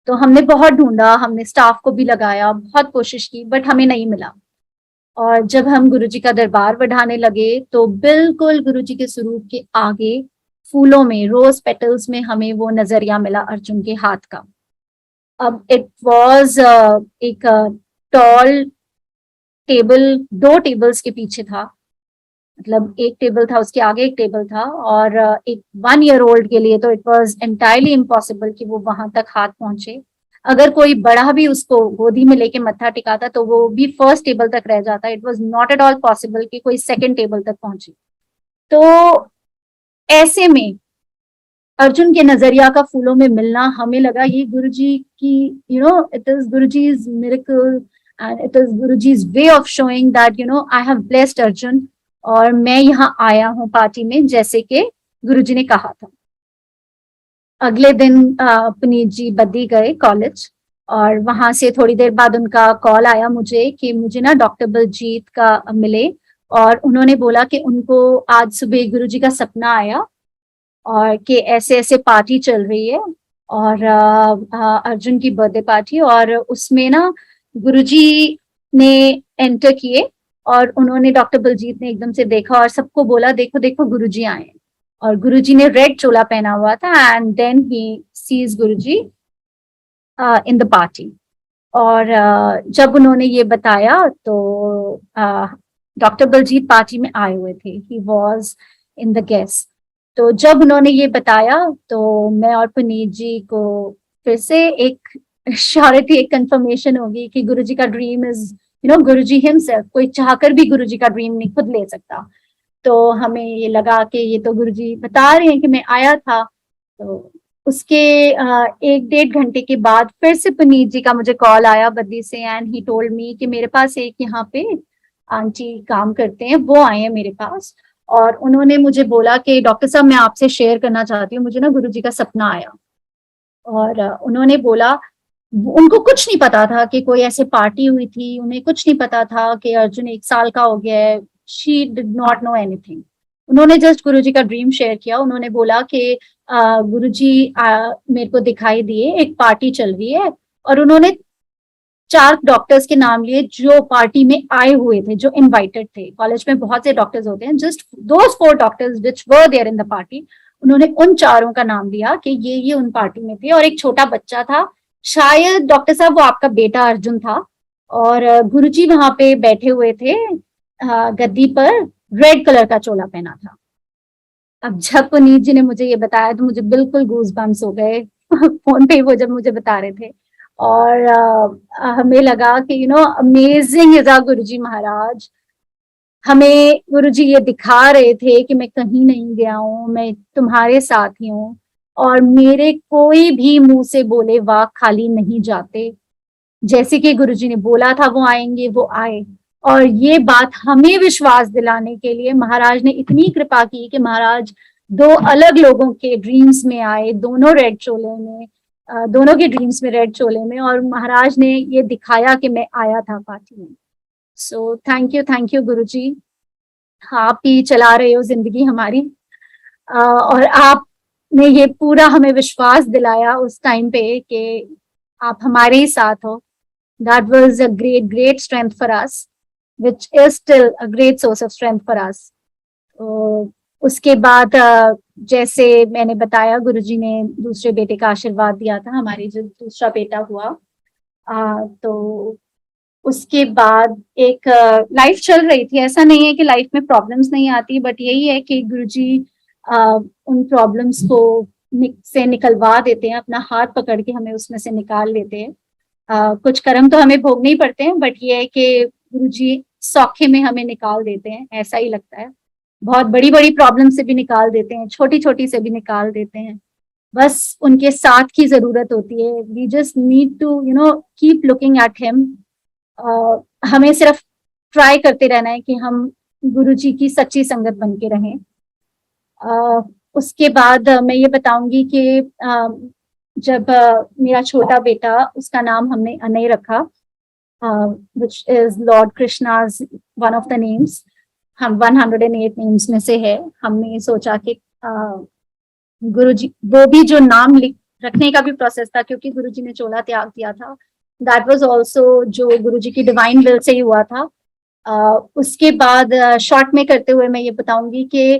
तो हमने बहुत ढूंढा, हमने स्टाफ को भी लगाया, बहुत कोशिश की, बट हमें नहीं मिला। और जब हम गुरुजी का दरबार बढ़ाने लगे तो बिल्कुल गुरुजी के स्वरूप के आगे फूलों में, रोज पेटल्स में हमें वो नजरिया मिला अर्जुन के हाथ का। अब इट वाज एक टॉल टेबल, दो टेबल्स के पीछे था, मतलब एक टेबल था उसके आगे एक टेबल था, और एक 1 ईयर ओल्ड के लिए तो इट वाज एंटायरली इम्पॉसिबल कि वो वहां तक हाथ पहुंचे। अगर कोई बड़ा भी उसको गोदी में लेके मत्था टिकाता तो वो भी फर्स्ट टेबल तक रह जाता। It was not at all possible कि कोई सेकंड टेबल तक पहुंचे। तो ऐसे में अर्जुन के नजरिया का फूलों में मिलना, हमें लगा ये गुरुजी की, it is Guruji's miracle and it is Guruji's way of showing that I have blessed Arjun, और मैं यहाँ आया हूँ पार्टी में जैसे कि गुरुजी ने कहा था। अगले दिन पुनीत जी बद्दी गए कॉलेज, और वहां से थोड़ी देर बाद उनका कॉल आया मुझे कि मुझे ना डॉक्टर बलजीत का मिले, और उन्होंने बोला कि उनको आज सुबह गुरुजी का सपना आया और कि ऐसे ऐसे पार्टी चल रही है, और अर्जुन की बर्थडे पार्टी, और उसमें ना गुरुजी ने एंटर किए, और उन्होंने, डॉक्टर बलजीत ने एकदम से देखा और सबको बोला देखो देखो गुरुजी आए हैं। और गुरुजी ने रेड चोला पहना हुआ था, and then he sees Guruji in the party. और जब उन्होंने ये बताया तो डॉक्टर बलजीत पार्टी में आए हुए थे, he was in the guest. तो जब उन्होंने ये बताया तो मैं और पुनीत जी को फिर से एक श्योरिटी, एक कंफर्मेशन होगी कि गुरुजी का ड्रीम इज गुरुजी हिमसेल्फ। कोई चाहकर भी गुरुजी का ड्रीम नहीं खुद ले सकता। तो हमें ये लगा कि ये तो गुरुजी बता रहे हैं कि मैं आया था। तो उसके 1-1.5 घंटे के बाद फिर से पुनीत जी का मुझे कॉल आया बद्दी से, एंड ही टोल्ड मी कि मेरे पास एक यहाँ पे आंटी काम करते हैं, वो आए हैं मेरे पास, और उन्होंने मुझे बोला कि डॉक्टर साहब मैं आपसे शेयर करना चाहती हूँ, मुझे ना गुरुजी का सपना आया। और उन्होंने बोला, उनको कुछ नहीं पता था कि कोई ऐसे पार्टी हुई थी, उन्हें कुछ नहीं पता था कि अर्जुन 1 साल का हो गया है। She did not know anything. उन्होंने जस्ट गुरुजी का ड्रीम शेयर किया। उन्होंने बोला कि गुरुजी मेरे को दिखाई दिए एक पार्टी चल रही है, और उन्होंने 4 डॉक्टर्स के नाम लिए जो पार्टी में आए हुए थे, जो इनवाइटेड थे। कॉलेज में बहुत से डॉक्टर्स होते हैं, just those 4 doctors which were there in the party, उन्होंने उन चारों का नाम लिया कि ये उन पार्टी में थे। और एक छोटा बच्चा था, शायद डॉक्टर साहब वो आपका बेटा अर्जुन था, और गुरुजी वहां पे बैठे हुए थे गद्दी पर, रेड कलर का चोला पहना था। अब जब पुनीत जी ने मुझे ये बताया तो मुझे बिल्कुल गूज बम्स हो गए फोन पे ही वो जब मुझे बता रहे थे। और हमें लगा कि अमेजिंग इज आवर गुरुजी महाराज। हमें गुरुजी ये दिखा रहे थे कि मैं कहीं नहीं गया हूँ, मैं तुम्हारे साथ ही हूँ, और मेरे कोई भी मुंह से बोले वाक खाली नहीं जाते। जैसे कि गुरुजी ने बोला था वो आएंगे, वो आए। और ये बात हमें विश्वास दिलाने के लिए महाराज ने इतनी कृपा की कि महाराज 2 अलग लोगों के ड्रीम्स में आए, दोनों रेड चोले में, दोनों के ड्रीम्स में रेड चोले में, और महाराज ने ये दिखाया कि मैं आया था पार्टी में। सो थैंक यू गुरुजी। आप ही चला रहे हो जिंदगी हमारी, और आपने ये पूरा हमें विश्वास दिलाया उस टाइम पे कि आप हमारे ही साथ हो। That was a great strength for us, which is still a great source of strength for us. तो उसके बाद जैसे मैंने बताया, गुरुजी ने दूसरे बेटे का आशीर्वाद दिया था, हमारी जो दूसरा बेटा हुआ, तो उसके बाद एक लाइफ चल रही थी। ऐसा नहीं है कि लाइफ में प्रॉब्लम्स नहीं आती, बट यही है कि गुरुजी उन प्रॉब्लम्स को से निकलवा देते हैं, अपना हाथ पकड़ के हमें उसमें से निकाल लेते हैं। कुछ कर्म तो हमें भोगने ही पड़ते हैं, बट ये है कि गुरुजी सौखे में हमें निकाल देते हैं, ऐसा ही लगता है। बहुत बड़ी बड़ी प्रॉब्लम से भी निकाल देते हैं, छोटी छोटी से भी निकाल देते हैं। बस उनके साथ की जरूरत होती है। We just need to keep looking at him. हमें सिर्फ ट्राई करते रहना है कि हम गुरुजी की सच्ची संगत बन के रहें। उसके बाद मैं ये बताऊंगी कि जब मेरा छोटा बेटा, उसका नाम हमने अनय रखा, which is Lord Krishna's one of the names, हम 108 नेम्स में से है। हमने सोचा कि गुरुजी, वो भी जो नाम लिख रखने का भी प्रोसेस था, क्योंकि गुरुजी ने चोला त्याग दिया था, दैट वाज आल्सो जो गुरुजी की डिवाइन विल से ही हुआ था। उसके बाद शॉर्ट में करते हुए मैं ये बताऊंगी कि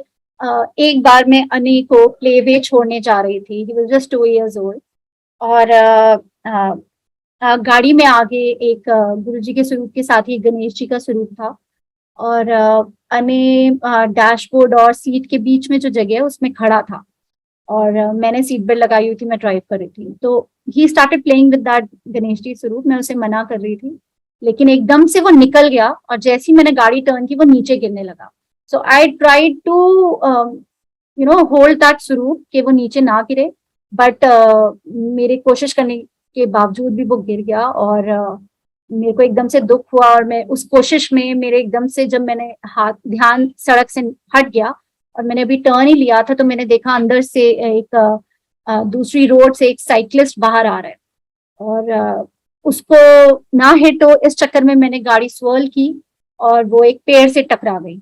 एक बार मैं अनी को प्ले वे छोड़ने जा रही थी, he was just 2 years old, और गाड़ी में आगे एक गुरुजी के स्वरूप के साथ ही गणेश जी का स्वरूप था, और अने डैशबोर्ड और सीट के बीच में जो जगह है उसमें खड़ा था, और मैंने सीट बेल्ट लगाई हुई थी, मैं ड्राइव कर रही थी। तो he started playing with that Ganesh ji स्वरूप। मैं उसे मना कर रही थी, लेकिन एकदम से वो निकल गया, और जैसे ही मैंने गाड़ी टर्न की वो नीचे गिरने लगा। So I tried to hold that स्वरूप कि वो नीचे ना गिरे, बट मेरी कोशिश करने के बावजूद भी वो गिर गया, और मेरे को एकदम से दुख हुआ, और मैं उस कोशिश में मेरे एकदम से जब मैंने ध्यान सड़क से हट गया और मैंने अभी टर्न ही लिया था, तो मैंने देखा अंदर से एक दूसरी रोड से एक साइकिलिस्ट बाहर आ रहा है, और उसको ना हिट हो इस चक्कर में मैंने गाड़ी स्वर्ल की और वो एक पेड़ से टकरा गई।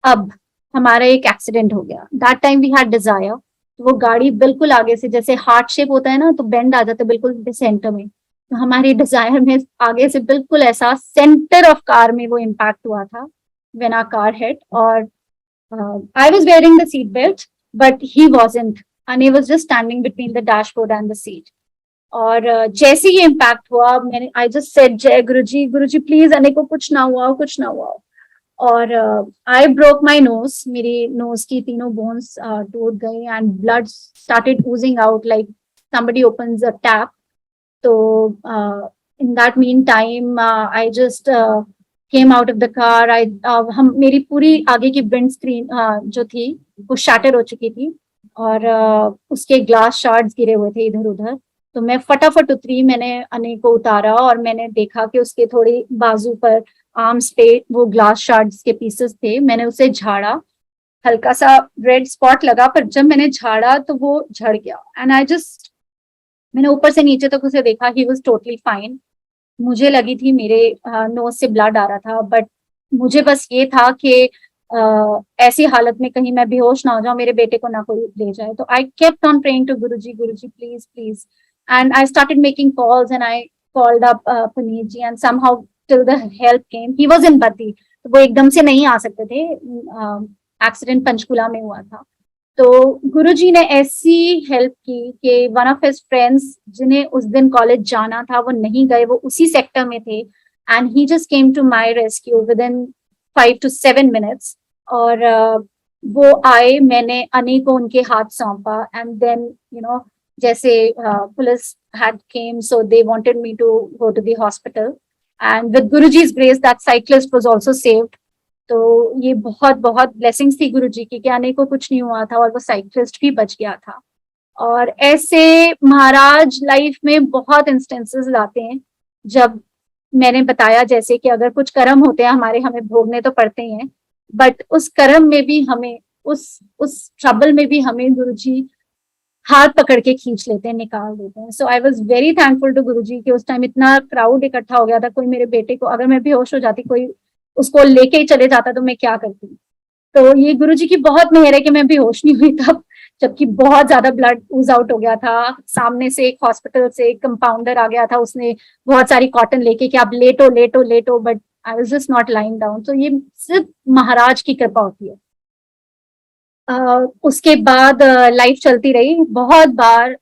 अब हमारा एक एक्सीडेंट हो गया। That time we had desire, तो वो गाड़ी बिल्कुल आगे से, जैसे हार्ट शेप होता है ना, तो बेंड आ जाता है बिल्कुल सेंटर में, तो हमारी डिजायर में आगे से बिल्कुल ऐसा सेंटर ऑफ कार में वो इम्पैक्ट हुआ था व्हेन आवर कार हिट। और I was wearing the seat belt, but he wasn't, and he was just standing between the dashboard and the seat. और जैसे ही इम्पैक्ट हुआ, मैंने आई जस्ट सेड जय गुरुजी, गुरुजी प्लीज अने को कुछ ना हुआ, कुछ ना हुआ। और आई ब्रोक माई नोज, मेरी नोज की तीनों बोन्स टूट गई, and blood started Ojing out like somebody opens a tap. तो in that meantime I just came out of the car. हम मेरी पूरी आगे की विंड स्क्रीन जो थी वो शैटर हो चुकी थी, और उसके ग्लास शार्ड्स गिरे हुए थे इधर उधर। तो मैं फटाफट उतरी, मैंने अने को उतारा, और मैंने देखा कि उसके थोड़ी बाजू पर, आर्म्स पे वो ग्लास शार्ड्स के पीसेस थे। मैंने उसे झाड़ा, हल्का सा रेड स्पॉट लगा, पर जब मैंने झाड़ा तो वो झड़ गया, एंड आई जस्ट, मैंने ऊपर से नीचे तक उसे देखा, ही वॉज टोटली फाइन। मुझे लगी थी मेरे नोज से ब्लड आ रहा था, बट मुझे बस ये था कि ऐसी हालत में कहीं मैं बेहोश ना हो जाऊं, मेरे बेटे को ना कोई ले जाए। तो I kept on praying to Guruji, Guruji please please, and I started making calls, and I called up Puneet ji, and somehow till the help came. He was in Baddi, तो वो एकदम से नहीं आ सकते थे, एक्सीडेंट पंचकुला में हुआ था। तो गुरुजी ने ऐसी हेल्प की कि वन ऑफ हिज फ्रेंड्स, जिन्हें उस दिन कॉलेज जाना था, वो नहीं गए, वो उसी सेक्टर में थे, and he just came to my rescue within 5 to 7 minutes। और वो आए, मैंने अनी को उनके हाथ सौंपा, एंड देन जैसे police had came, so they wanted me to go to the hospital, and with Guruji's grace that cyclist was also saved। तो ये बहुत बहुत ब्लेसिंग्स थी गुरुजी की कि आने को कुछ नहीं हुआ था, और वो साइक्लिस्ट भी बच गया था। और ऐसे महाराज लाइफ में बहुत इंस्टेंसेस लाते हैं, जब मैंने बताया जैसे कि अगर कुछ कर्म होते हैं हमारे, हमें भोगने तो पड़ते हैं, बट उस कर्म में भी हमें, उस ट्रबल में भी हमें गुरुजी हाथ पकड़ के खींच लेते हैं, निकाल देते हैं। So I was very thankful to Guruji कि उस टाइम इतना क्राउड इकट्ठा हो गया था, कोई मेरे बेटे को, अगर मैं बेहोश हो जाती, कोई उसको लेके ही चले जाता, तो मैं क्या करती। तो ये गुरुजी की बहुत मेहर है कि मैं बेहोश नहीं हुई तब, जबकि बहुत ज्यादा ब्लड ऊज आउट हो गया था। सामने से एक हॉस्पिटल से एक कंपाउंडर आ गया था, उसने बहुत सारी कॉटन लेके कि आप लेटो लेटो लेटो, but I was just not lying down. तो ये सिर्फ महाराज की कृपा होती है। उसके बाद लाइफ चलती रही। बहुत बार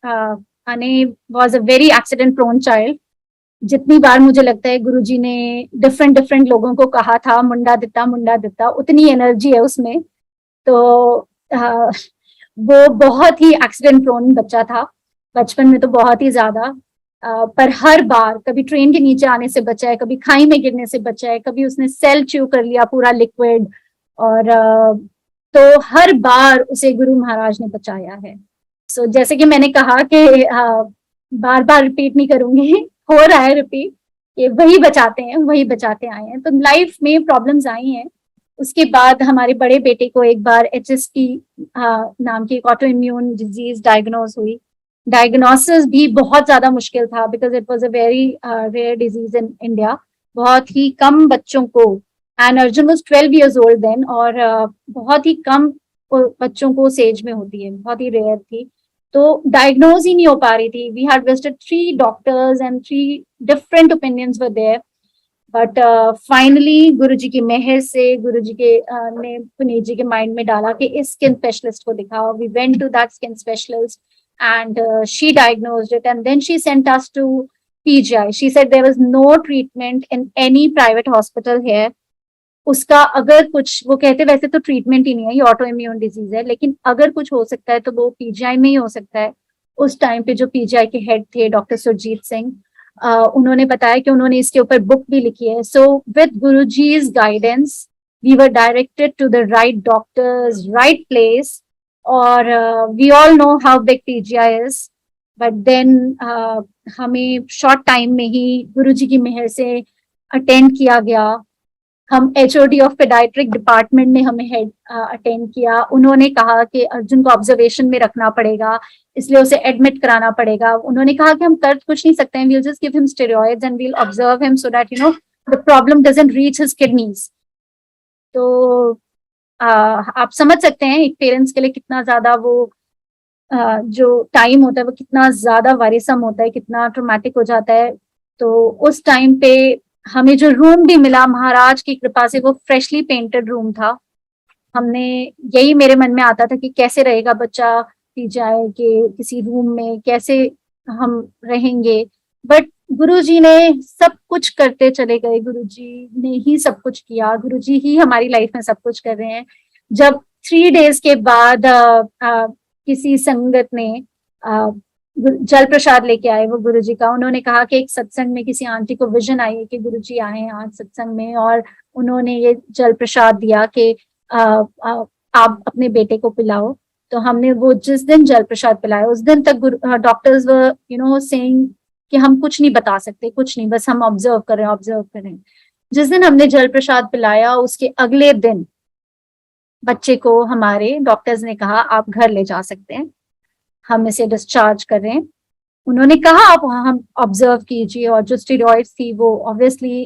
अने was a very accident prone child. जितनी बार मुझे लगता है गुरुजी ने डिफरेंट डिफरेंट लोगों को कहा था मुंडा दिता, उतनी एनर्जी है उसमें। तो वो बहुत ही एक्सीडेंट प्रोन बच्चा था बचपन में, तो बहुत ही ज्यादा। पर हर बार, कभी ट्रेन के नीचे आने से बचा है, कभी खाई में गिरने से बचा है, कभी उसने सेल च्यू कर लिया पूरा लिक्विड, और तो हर बार उसे गुरु महाराज ने बचाया है। सो जैसे कि मैंने कहा कि बार बार रिपीट नहीं करूंगी, हो रहा है रिपीट, ये वही बचाते हैं, वही बचाते आए हैं। तो लाइफ में प्रॉब्लम्स आई हैं, उसके बाद हमारे बड़े बेटे को एक बार HSP नाम की एक ऑटो इम्यून डिजीज डायग्नोज हुई। डायग्नोसिस भी बहुत ज्यादा मुश्किल था because it was a very rare disease in India. बहुत ही कम बच्चों को, and Arjun was 12 years old then, और बहुत ही कम बच्चों को उस एज में होती है, बहुत ही रेयर थी। तो डायग्नोज ही नहीं हो पा रही थी। We had visited 3 doctors and 3 different opinions were there, but finally Guru ji की मेहर से, गुरु जी के ने पुनीत जी के माइंड में डाला कि इस स्किन स्पेशलिस्ट को दिखाओ। We went to that skin specialist and she diagnosed it and then she sent us to PGI. She said there was no treatment in any private hospital here. उसका अगर कुछ, वो कहते वैसे तो ट्रीटमेंट ही नहीं है, ये ऑटो इम्यून डिजीज है, लेकिन अगर कुछ हो सकता है तो वो PGI में ही हो सकता है। उस टाइम पे जो PGI के हेड थे डॉक्टर सुरजीत सिंह, उन्होंने बताया कि उन्होंने इसके ऊपर बुक भी लिखी है। So with Guruji's guidance we were directed to the right doctors, right place, और we all know how big PGI is, but then हमें शॉर्ट टाइम में ही गुरुजी की मेहर से अटेंड किया गया। हम HOD ऑफ पेडाइट्रिक डिपार्टमेंट ने हमें हेड अटेंड किया। उन्होंने कहा कि अर्जुन को ऑब्जर्वेशन में रखना पड़ेगा, इसलिए उसे एडमिट कराना पड़ेगा। उन्होंने कहा कि हम कर कुछ नहीं सकते हैं, we'll just give him steroids and we'll observe him so that the problem doesn't reach his kidneys. तो आप समझ सकते हैं एक पेरेंट्स के लिए कितना ज्यादा वो जो टाइम होता है वो कितना ज्यादा वारिसम होता है, कितना ट्रोमैटिक हो जाता है। तो उस टाइम पे हमें जो रूम भी मिला महाराज की कृपा से, वो फ्रेशली पेंटेड रूम था। हमने, यही मेरे मन में आता था कि कैसे रहेगा बच्चा PGI के किसी रूम में, कैसे हम रहेंगे। बट गुरुजी ने सब कुछ करते चले गए, गुरुजी ने ही सब कुछ किया, गुरुजी ही हमारी लाइफ में सब कुछ कर रहे हैं। जब 3 days के बाद किसी संगत ने जल प्रसाद लेके आए वो गुरुजी का, उन्होंने कहा कि एक सत्संग में किसी आंटी को विजन आई है कि गुरुजी आए हैं आज सत्संग में, और उन्होंने ये जल प्रसाद दिया कि आप अपने बेटे को पिलाओ। तो हमने वो जिस दिन जल प्रसाद पिलाया, उस दिन तक डॉक्टर्स वर सेइंग कि हम कुछ नहीं बता सकते, कुछ नहीं, बस हम ऑब्जर्व कर रहे हैं, ऑब्जर्व कर रहे हैं। जिस दिन हमने जल प्रसाद पिलाया उसके अगले दिन बच्चे को हमारे डॉक्टर्स ने कहा आप घर ले जा सकते हैं, हम इसे डिस्चार्ज कर रहे हैं। उन्होंने कहा आप हम ऑब्जर्व कीजिए, और जो स्टेरॉइड्स थी वो ऑब्वियसली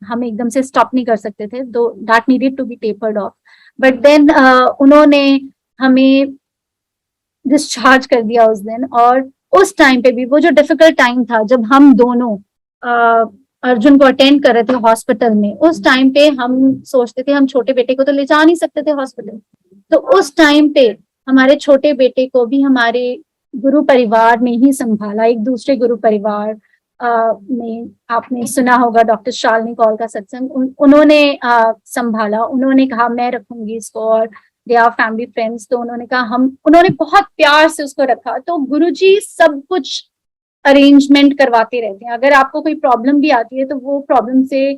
हम एकदम से स्टॉप नहीं कर सकते थे, though that needed to be tapered off. But then उन्होंने हमें डिस्चार्ज कर दिया उस दिन। और उस टाइम पे भी वो जो डिफिकल्ट टाइम था जब हम दोनों अर्जुन को अटेंड कर रहे थे हॉस्पिटल में, उस टाइम पे हम सोचते थे हम छोटे बेटे को तो ले जा नहीं सकते थे हॉस्पिटल। तो उस टाइम पे हमारे छोटे बेटे को भी हमारे गुरु परिवार ने ही संभाला। एक दूसरे गुरु परिवार में आपने सुना होगा डॉक्टर शालिनी कौल का सत्संग, उन्होंने संभाला। उन्होंने कहा मैं रखूंगी इसको, और दे आर फैमिली फ्रेंड्स, तो उन्होंने कहा उन्होंने बहुत प्यार से उसको रखा। तो गुरुजी सब कुछ अरेंजमेंट करवाते रहते हैं। अगर आपको कोई प्रॉब्लम भी आती है तो वो प्रॉब्लम से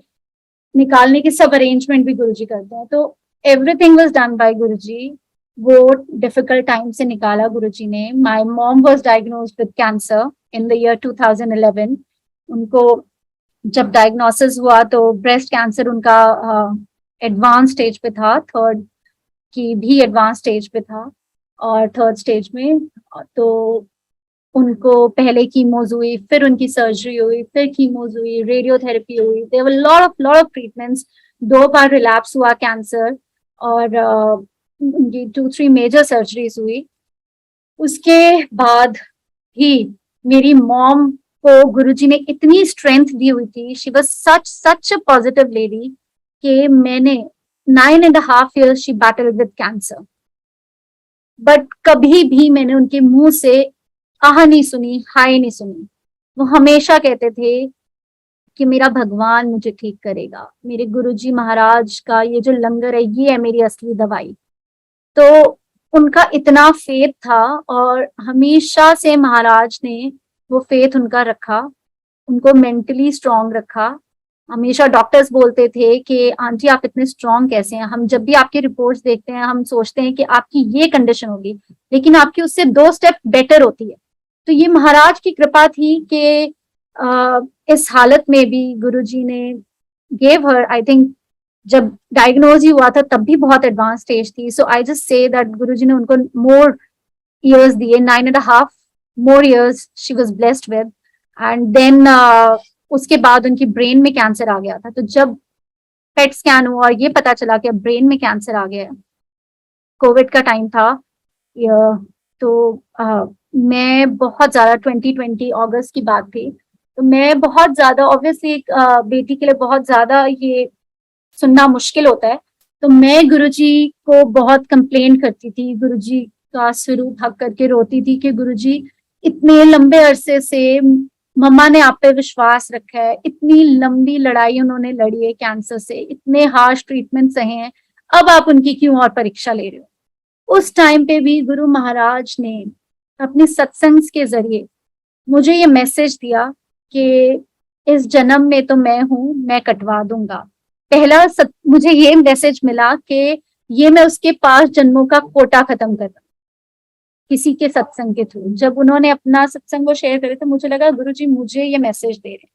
निकालने के सब अरेंजमेंट भी गुरुजी करते हैं। तो एवरीथिंग वाज डन बाय गुरुजी। वो डिफिकल्ट टाइम से निकाला गुरुजी ने। My mom was diagnosed with cancer in the year 2011। उनको जब डायग्नोसिस हुआ तो ब्रेस्ट कैंसर उनका एडवांस स्टेज पे था, थर्ड की भी एडवांस स्टेज पे था, और थर्ड स्टेज में तो उनको पहले कीमोज हुई, फिर उनकी सर्जरी हुई, फिर कीमोज हुई, रेडियोथेरेपी हुई, there were lot of treatments. 2 बार रिलैप्स हुआ कैंसर, और उनकी 2-3 मेजर सर्जरीज हुई। उसके बाद भी मेरी मॉम को गुरुजी ने इतनी स्ट्रेंथ दी हुई थी, she was such a positive lady, कि मैंने 9.5 years she battled with cancer, but कभी भी मैंने उनके मुंह से आह नहीं सुनी, हाय नहीं सुनी। वो हमेशा कहते थे कि मेरा भगवान मुझे ठीक करेगा, मेरे गुरुजी महाराज का ये जो लंगर है ये है मेरी असली दवाई। तो उनका इतना फेथ था, और हमेशा से महाराज ने वो फेथ उनका रखा, उनको मेंटली स्ट्रांग रखा। हमेशा डॉक्टर्स बोलते थे कि आंटी आप इतने स्ट्रांग कैसे हैं, हम जब भी आपकी रिपोर्ट्स देखते हैं हम सोचते हैं कि आपकी ये कंडीशन होगी, लेकिन आपकी उससे 2 स्टेप बेटर होती है। तो ये महाराज की कृपा थी कि इस हालत में भी गुरुजी ने गेव हर, आई थिंक जब डायग्नोज ही हुआ था तब भी बहुत एडवांस स्टेज थी. सो आई जस्ट से दैट गुरुजी ने उनको मोर years दिए, 9.5 more years she was blessed with. And then उसके बाद उनकी ब्रेन में कैंसर आ गया था. तो जब पेट स्कैन हुआ और ये पता चला कि अब ब्रेन में कैंसर आ गया है, कोविड का टाइम था, तो मैं बहुत ज्यादा 2020 अगस्त की बात थी, तो मैं बहुत ज्यादा ऑब्वियसली एक बेटी के लिए बहुत ज्यादा ये सुनना मुश्किल होता है. तो मैं गुरुजी को बहुत कंप्लेन करती थी, गुरुजी का सिर थक करके रोती थी कि गुरुजी इतने लंबे अरसे से मम्मा ने आप पे विश्वास रखा है, इतनी लंबी लड़ाई उन्होंने लड़ी है कैंसर से, इतने हार्श ट्रीटमेंट सहे हैं, अब आप उनकी क्यों और परीक्षा ले रहे हो. उस टाइम पे भी गुरु महाराज ने अपने सत्संग के जरिए मुझे ये मैसेज दिया कि इस जन्म में तो मैं हूं, मैं कटवा दूंगा. मुझे ये मैसेज मिला कि ये मैं उसके 5 जन्मों का कोटा खत्म कर रहा हूं किसी के सत्संग के थ्रू. जब उन्होंने अपना सत्संग को शेयर करे तो मुझे लगा गुरुजी मुझे ये मैसेज दे रहे हैं.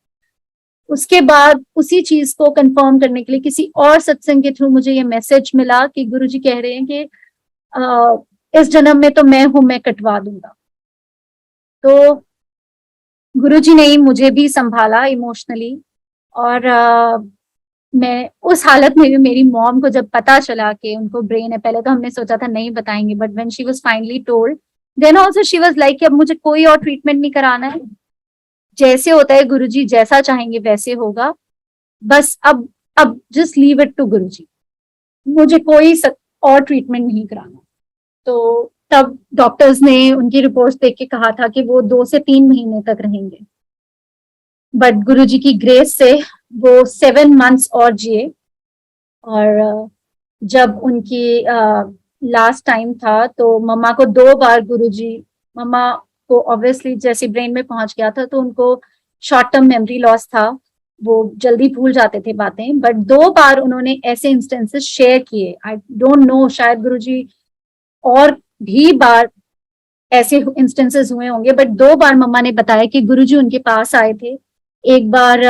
उसके बाद उसी चीज को कंफर्म करने के लिए किसी और सत्संग के थ्रू मुझे ये मैसेज मिला कि गुरुजी कह रहे हैं कि इस जन्म में तो मैं हूं, मैं कटवा दूंगा. तो गुरुजी ने ही मुझे भी संभाला इमोशनली. और मैं उस हालत में भी मेरी मॉम को जब पता चला कि उनको ब्रेन है, पहले तो हमने सोचा था नहीं बताएंगे, but when she was finally told then also she was like कि अब मुझे कोई और ट्रीटमेंट नहीं कराना है, जैसे होता है गुरुजी जैसा चाहेंगे वैसे होगा, बस अब जस्ट लीव इट टू गुरुजी, मुझे कोई और ट्रीटमेंट नहीं कराना. तो तब डॉक्टर्स ने उनकी रिपोर्ट्स देख के कहा था कि वो 2 से 3 महीने तक रहेंगे, बट गुरुजी की ग्रेस से वो 7 months और जिए. और जब उनकी लास्ट टाइम था तो मम्मा को 2 बार गुरुजी, मम्मा को ऑब्वियसली जैसे ब्रेन में पहुंच गया था तो उनको शॉर्ट टर्म मेमोरी लॉस था, वो जल्दी भूल जाते थे बातें, बट 2 बार उन्होंने ऐसे इंस्टेंसेस शेयर किए. आई डोंट नो, शायद गुरुजी और भी बार ऐसे इंस्टेंसेस हुए होंगे, बट 2 बार मम्मा ने बताया कि गुरुजी उनके पास आए थे. एक बार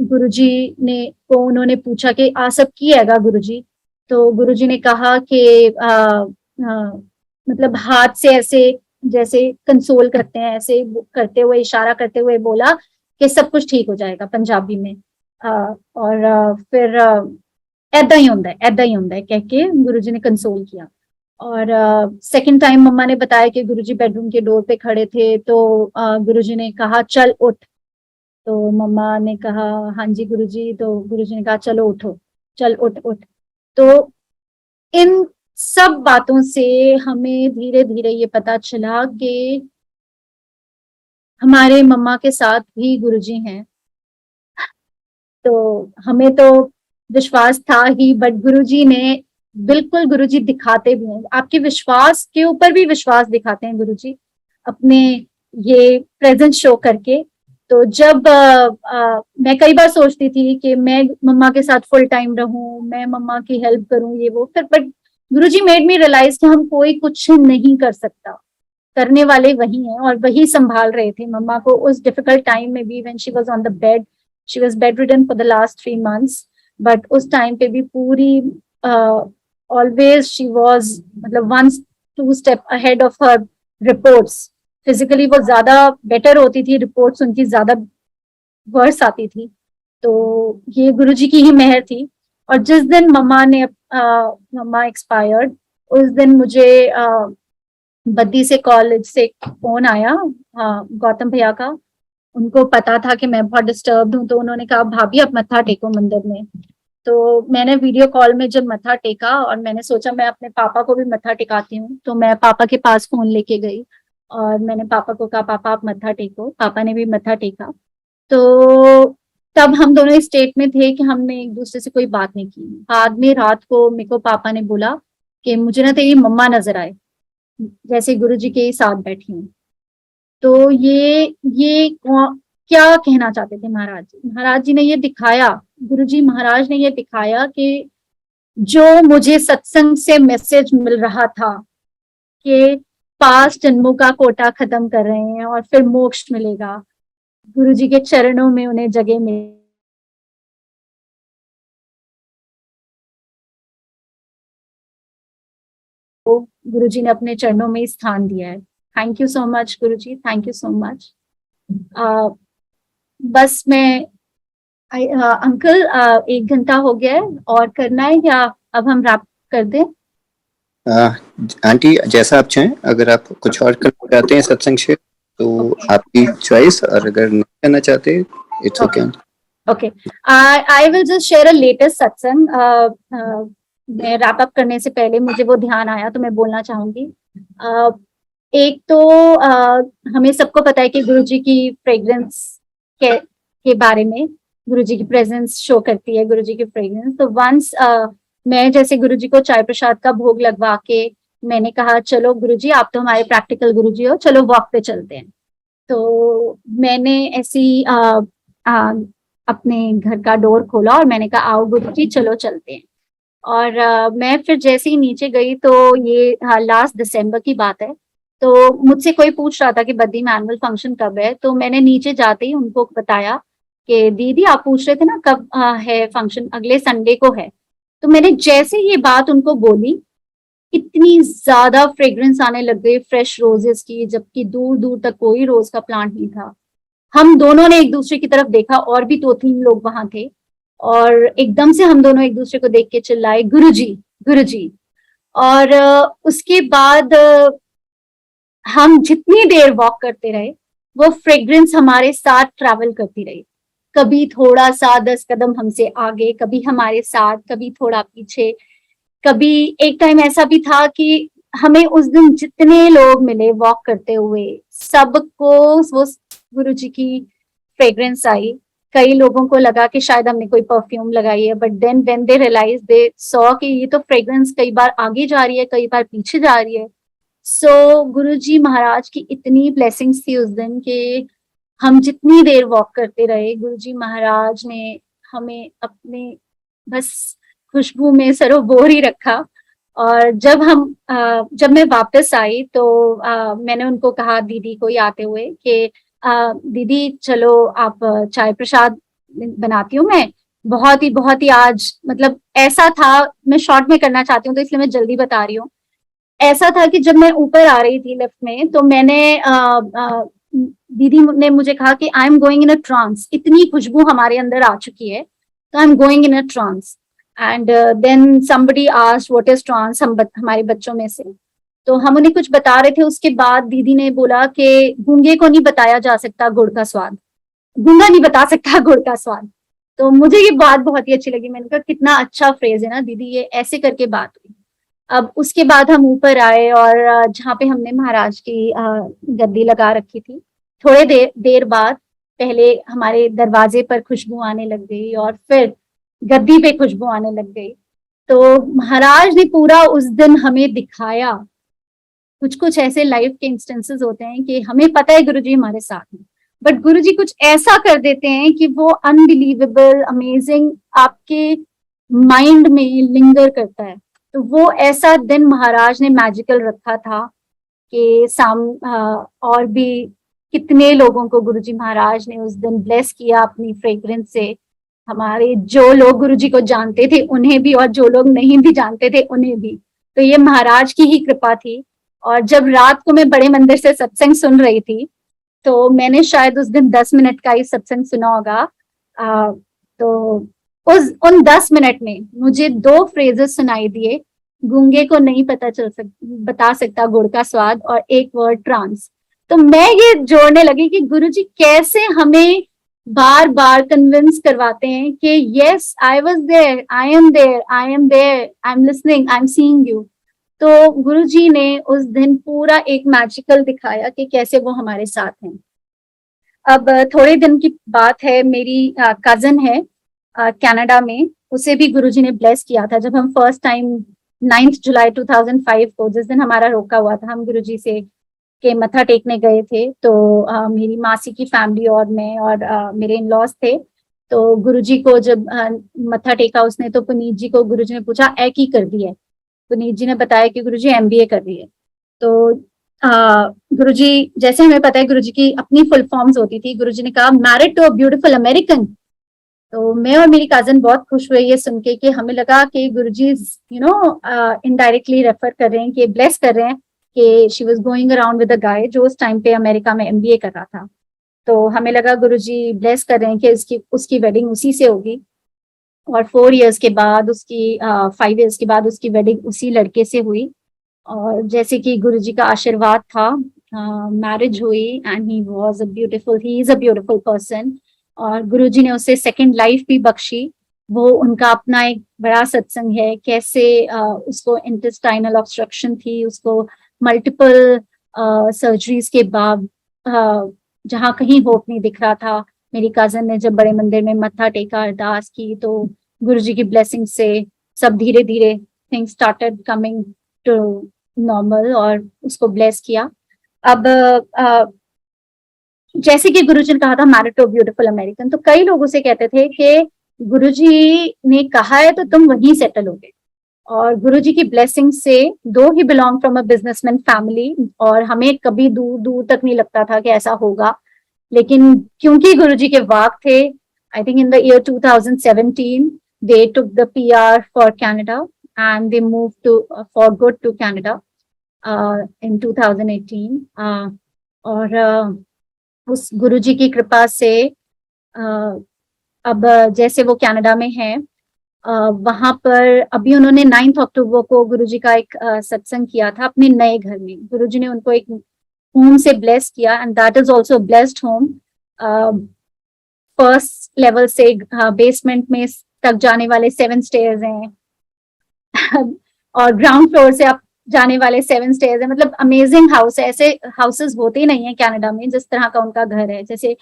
गुरुजी ने को उन्होंने पूछा कि आ सब की हैगा गुरुजी, तो गुरुजी ने कहा कि मतलब हाथ से ऐसे जैसे कंसोल करते हैं, ऐसे करते हुए इशारा करते हुए बोला कि सब कुछ ठीक हो जाएगा पंजाबी में. और फिर ऐदा ही होंदा है कह के गुरुजी ने कंसोल किया. और सेकंड टाइम मम्मा ने बताया कि गुरुजी बेडरूम के डोर पे खड़े थे, तो गुरुजी ने कहा चल उठ. तो मम्मा ने कहा हाँ जी गुरुजी. तो गुरुजी ने कहा चलो उठो, चल उठ उठ. तो इन सब बातों से हमें धीरे धीरे ये पता चला कि हमारे मम्मा के साथ भी गुरुजी हैं. तो हमें तो विश्वास था ही, बट गुरुजी ने बिल्कुल, गुरुजी दिखाते भी हैं, आपके विश्वास के ऊपर भी विश्वास दिखाते हैं गुरुजी अपने ये प्रेजेंस शो करके. तो जब मैं कई बार सोचती थी कि मैं मम्मा के साथ फुल टाइम रहूं, मैं मम्मा की हेल्प करूं ये वो, फिर but Guruji made me realise कि हम कोई कुछ नहीं कर सकता, करने वाले वही हैं और वही संभाल रहे थे मम्मा को उस डिफिकल्ट टाइम में भी. When she was on the bed, she was bedridden for the last 3 months, but उस टाइम पे भी पूरी ऑलवेज शी वाज मतलब 1-2 step ahead of her reports. Physically वो ज्यादा बेटर होती थी, रिपोर्ट्स उनकी ज्यादा वर्स आती थी. तो ये गुरुजी की ही मेहर थी. और जिस दिन मम्मा एक्सपायर्ड, उस दिन मुझे बद्दी से कॉलेज से फोन आया, गौतम भैया का. उनको पता था कि मैं बहुत डिस्टर्ब हूँ, तो उन्होंने कहा भाभी आप मत्था टेको मंदिर में. तो मैंने वीडियो कॉल में जब मत्था टेका और मैंने सोचा मैं अपने पापा को भी मत्था टिकाती हूँ, तो मैं पापा के पास फोन लेके गई और मैंने पापा को कहा पापा आप मत्था टेको. पापा ने भी मत्था टेका. तो तब हम दोनों इस स्टेट में थे कि हमने एक दूसरे से कोई बात नहीं की. बाद में रात को मेरे को पापा ने बोला कि मुझे ना तेरी मम्मा नजर आए, जैसे गुरुजी के साथ बैठी हूँ. तो ये क्या कहना चाहते थे महाराज जी? महाराज जी ने ये दिखाया, गुरुजी महाराज ने ये दिखाया कि जो मुझे सत्संग से मैसेज मिल रहा था कि 5 जन्मों का कोटा खत्म कर रहे हैं और फिर मोक्ष मिलेगा, गुरुजी के चरणों में उन्हें जगह मिल गुरुजी ने अपने चरणों में स्थान दिया है। Thank you so much Guruji, thank you so much. बस मैं अंकल 1 घंटा हो गया है और करना है या अब हम रैप कर दें? आंटी जैसा आप चाहें, अगर आप कुछ और करना चाहते हैं सत्संग शेयर तो आपकी चॉइस, और अगर नहीं करना चाहते it's okay. Okay, I will just share a latest सत्संग। मैं रैप अप करने से पहले मुझे वो ध्यान आया तो मैं बोलना चाहूंगी। एक तो हमें सबको पता है कि गुरुजी की फ्रेग्रेंस के बारे में, गुरुजी की प्रेजेंस शो करती है, गुरुजी की फ्रेग्रेंस। तो वंस मैं जैसे गुरुजी को चाय प्रसाद का भोग लगवा के मैंने कहा चलो गुरुजी आप तो हमारे प्रैक्टिकल गुरुजी हो, चलो वॉक पे चलते हैं। तो मैंने ऐसी अपने घर का डोर खोला और मैंने कहा आओ गुरुजी चलो चलते हैं। और मैं फिर जैसे ही नीचे गई तो ये लास्ट दिसंबर की बात है। तो मुझसे कोई पूछ रहा था कि बद्दी में एनुअल फंक्शन कब है, तो मैंने नीचे जाते ही उनको बताया कि दीदी आप पूछ रहे थे ना कब है फंक्शन, अगले संडे को है। तो मैंने जैसे ये बात उनको बोली इतनी ज्यादा फ्रेग्रेंस आने लग गई फ्रेश रोजेस की, जबकि दूर दूर तक कोई रोज का प्लांट नहीं था। हम दोनों ने एक दूसरे की तरफ देखा और भी 2-3 लोग वहां थे और एकदम से हम दोनों एक दूसरे को देख के चिल्लाए गुरुजी गुरुजी। और उसके बाद हम जितनी देर वॉक करते रहे वो फ्रेग्रेंस हमारे साथ ट्रैवल करती रही, कभी थोड़ा सा 10 कदम हमसे आगे, कभी हमारे साथ, कभी थोड़ा पीछे। कभी एक टाइम ऐसा भी था कि हमें उस दिन जितने लोग मिले वॉक करते हुए सबको वो गुरुजी की फ्रेग्रेंस आई। कई लोगों को लगा कि शायद हमने कोई परफ्यूम लगाई है, but then when they realise they saw कि ये तो फ्रेग्रेंस कई बार आगे जा रही है, कई बार पीछे जा रही है। सो गुरुजी महाराज की इतनी ब्लेसिंग्स थी उस दिन कि हम जितनी देर वॉक करते रहे गुरुजी महाराज ने हमें अपने बस खुशबू में सरोबोर ही रखा। और जब मैं वापस आई तो मैंने उनको कहा दीदी को ही आते हुए कि दीदी चलो आप चाय प्रसाद बनाती हूँ मैं। बहुत ही आज मतलब ऐसा था, मैं शॉर्ट में करना चाहती हूँ तो इसलिए मैं जल्दी बता रही हूँ। ऐसा था कि जब मैं ऊपर आ रही थी लिफ्ट में तो मैंने दीदी ने मुझे कहा कि I am going in a trance, इतनी खुशबू हमारे अंदर आ चुकी है तो I am going in a trance. And then somebody asked what is trance, हमारे बच्चों में से। तो हम उन्हें कुछ बता रहे थे, उसके बाद दीदी ने बोला कि गूंगे को नहीं बताया जा सकता गुड़ का स्वाद, गूंगा नहीं बता सकता गुड़ का स्वाद। तो मुझे ये बात बहुत ही अच्छी लगी, मैंने कहा कितना अच्छा फ्रेज है ना दीदी, ये ऐसे करके बात हुई। अब उसके बाद हम ऊपर आए और जहाँ पे हमने महाराज की गद्दी लगा रखी थी, थोड़े देर बाद पहले हमारे दरवाजे पर खुशबू आने लग गई और फिर गद्दी पे खुशबू आने लग गई। तो महाराज ने पूरा उस दिन हमें दिखाया। कुछ कुछ ऐसे लाइफ के इंस्टेंसेस होते हैं कि हमें पता है गुरुजी हमारे साथ हैं, बट गुरुजी कुछ ऐसा कर देते हैं कि वो अनबिलीवेबल अमेजिंग आपके माइंड में लिंगर करता है। तो वो ऐसा दिन महाराज ने मैजिकल रखा था कि और भी कितने लोगों को गुरुजी महाराज ने उस दिन ब्लेस किया अपनी फ्रेग्रेंस से। हमारे जो लोग गुरुजी को जानते थे उन्हें भी और जो लोग नहीं भी जानते थे उन्हें भी। तो ये महाराज की ही कृपा थी। और जब रात को मैं बड़े मंदिर से सत्संग सुन रही थी तो मैंने शायद उस दिन 10 मिनट का ही सत्संग सुना होगा। तो उन 10 मिनट में मुझे 2 फ्रेजेस सुनाई दिए, गूंगे को नहीं बता सकता गुड़ का स्वाद और एक वर्ड ट्रांस। तो मैं ये जोड़ने लगी कि गुरुजी कैसे हमें बार बार कन्विंस करवाते हैं कि yes I was there, I am there, I am there, I am listening, I am seeing you. तो गुरुजी ने उस दिन पूरा एक मैजिकल दिखाया कि कैसे वो हमारे साथ हैं। अब थोड़े दिन की बात है, मेरी कजन है कनाडा में, उसे भी गुरुजी ने ब्लेस किया था जब हम फर्स्ट टाइम 9 जुलाई 2005 को, जिस दिन हमारा रोका हुआ था, हम गुरुजी से के मत्था टेकने गए थे। तो मेरी मासी की फैमिली और मैं और मेरे इन लॉज थे। तो गुरुजी को जब मत्था टेका उसने तो पुनीत जी को गुरुजी ने पूछा ए की कर दी है। पुनीत जी ने बताया कि गुरुजी MBA कर रही है। तो गुरुजी, जैसे हमें पता है गुरुजी की अपनी फुल फॉर्म्स होती थी, गुरुजी ने कहा married to a beautiful American. तो मैं और मेरी कजन बहुत खुश हुए ये सुन के कि हमें लगा कि गुरुजी इनडायरेक्टली रेफर कर रहे हैं, कि ब्लेस कर रहे हैं कि she was going around with a guy जो उस टाइम पे अमेरिका में एमबीए कर रहा था। तो हमें लगा गुरुजी ब्लेस कर रहे हैं कि उसकी वेडिंग उसी से होगी। और 4 इयर्स के बाद उसकी 5 इयर्स के बाद उसकी वेडिंग उसी लड़के से हुई। और जैसे कि गुरुजी का आशीर्वाद था, मैरिज हुई and he is a beautiful person. और गुरुजी ने उसे सेकंड लाइफ भी बख्शी। वो उनका अपना एक बड़ा सत्संग है, कैसे उसको इंटेस्टाइनल ऑब्स्ट्रक्शन थी, उसको मल्टीपल सर्जरीज के बाद जहाँ कहीं होप नहीं दिख रहा था, मेरी कजन ने जब बड़े मंदिर में मत्था टेका, अरदास की, तो गुरुजी की ब्लेसिंग से सब धीरे धीरे things started coming to normal और उसको ब्लेस किया। अब जैसे कि गुरुजी ने कहा था मैरिड टू ब्यूटीफुल अमेरिकन, तो कई लोग उसे कहते थे कि गुरुजी ने कहा है तो तुम वहीं सेटल हो गए। और गुरुजी की ब्लेसिंग से, though he belong from a businessman family, और हमें कभी दूर दूर तक नहीं लगता था कि ऐसा होगा, लेकिन क्योंकि गुरुजी के वाक थे, I think in the year 2017 they took the PR for Canada and they moved to for good to Canada in 2018 और उस गुरुजी की कृपा से अब जैसे वो कनाडा में है, वहां पर अभी उन्होंने 9 अक्टूबर को गुरुजी का एक सत्संग किया था अपने नए घर में। गुरुजी ने उनको एक होम से ब्लेस किया and that is also blessed home. First level से बेसमेंट में तक जाने वाले 7 स्टेयर्स हैं और ग्राउंड फ्लोर से आप जाने वाले 7 स्टेयर्स है। मतलब अमेजिंग हाउस है, ऐसे हाउसेस होते ही नहीं है कनाडा में जिस तरह का उनका घर है। जैसे